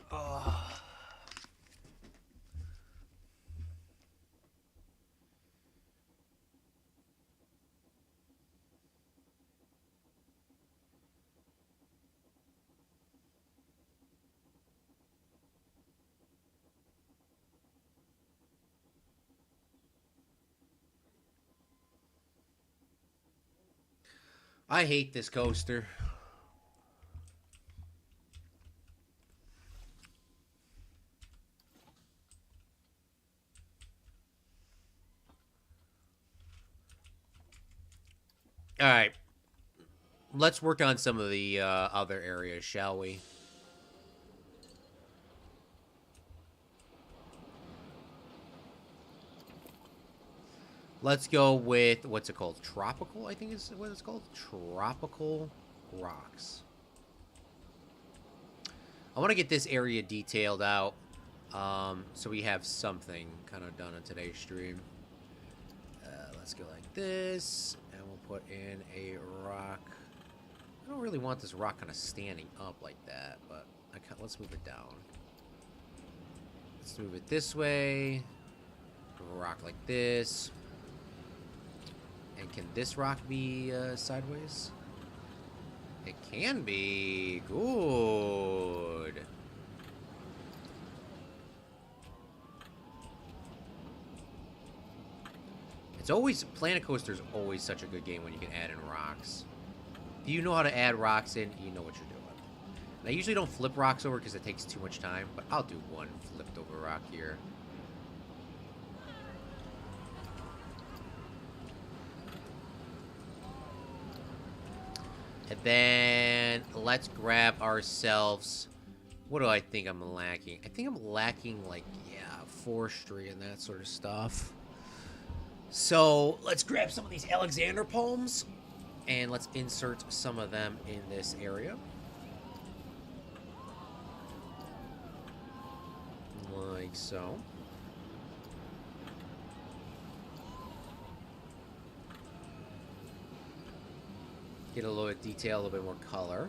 Oh. I hate this coaster. All right. Let's work on some of the other areas, shall we? Let's go with, what's it called? Tropical, I think is what it's called. Tropical Rocks. I want to get this area detailed out so we have something kind of done on today's stream. Let's go like this, and we'll put in a rock. I don't really want this rock kind of standing up like that, but let's move it down. Let's move it this way. Rock like this. And can this rock be sideways? It can be. Good. It's always... Planet Coaster is always such a good game when you can add in rocks. If you know how to add rocks in, you know what you're doing. And I usually don't flip rocks over because it takes too much time, but I'll do one flipped over rock here. And then let's grab ourselves... What do I think I'm lacking? I think I'm lacking, like, yeah, forestry and that sort of stuff. So let's grab some of these Alexander palms and let's insert some of them in this area. Like so. Get a little bit of detail, a little bit more color.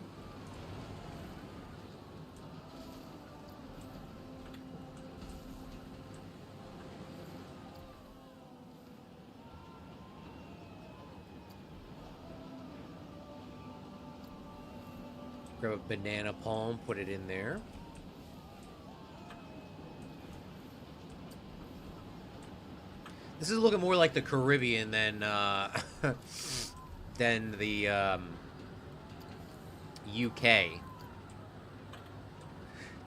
Grab a banana palm, put it in there. This is looking more like the Caribbean than than the UK,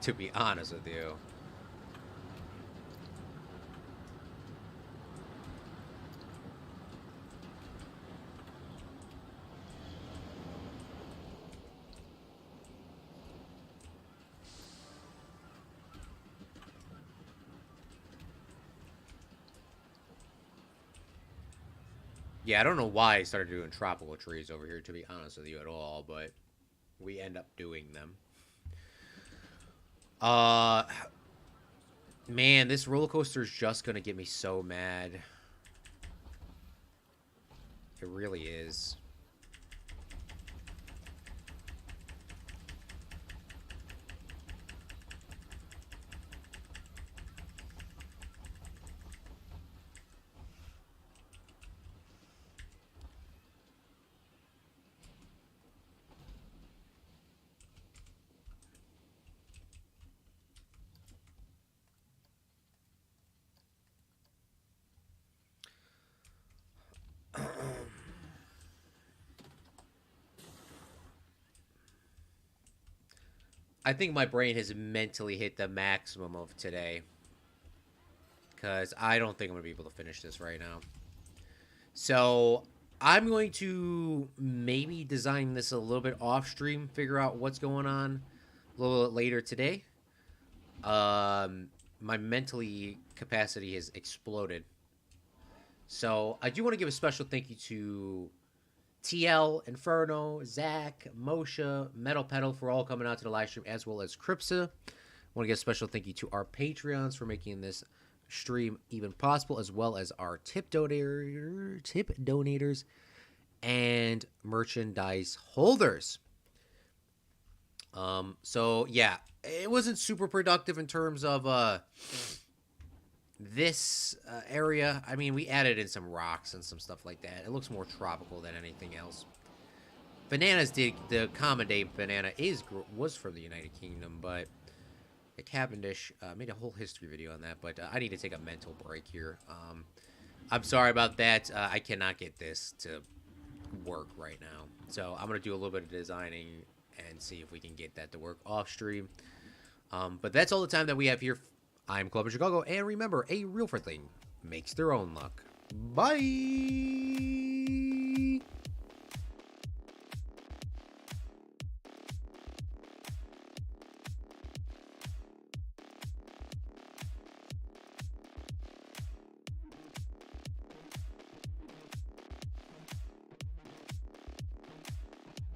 to be honest with you. Yeah, I don't know why I started doing tropical trees over here, to be honest with you at all, but we end up doing them. Uh, man, this roller coaster is just gonna get me so mad. It really is. I think my brain has mentally hit the maximum of today. Because I don't think I'm going to be able to finish this right now. So I'm going to maybe design this a little bit off stream, figure out what's going on a little bit later today. My mentally capacity has exploded. So I do want to give a special thank you to TL, Inferno, Zach, Moshe, Metal Pedal for all coming out to the live stream, as well as Cripsa. I want to give a special thank you to our Patreons for making this stream even possible, as well as our tip donators and merchandise holders. So yeah, it wasn't super productive in terms of this area. I mean, we added in some rocks and some stuff like that. It looks more tropical than anything else. Bananas did the common day banana was from the United Kingdom, but Cavendish made a whole history video on that. But I need to take a mental break here. I'm sorry about that. I cannot get this to work right now, so I'm gonna do a little bit of designing and see if we can get that to work off stream. But that's all the time that we have here. I'm Club Chicago, and remember, a real friendling makes their own luck. Bye!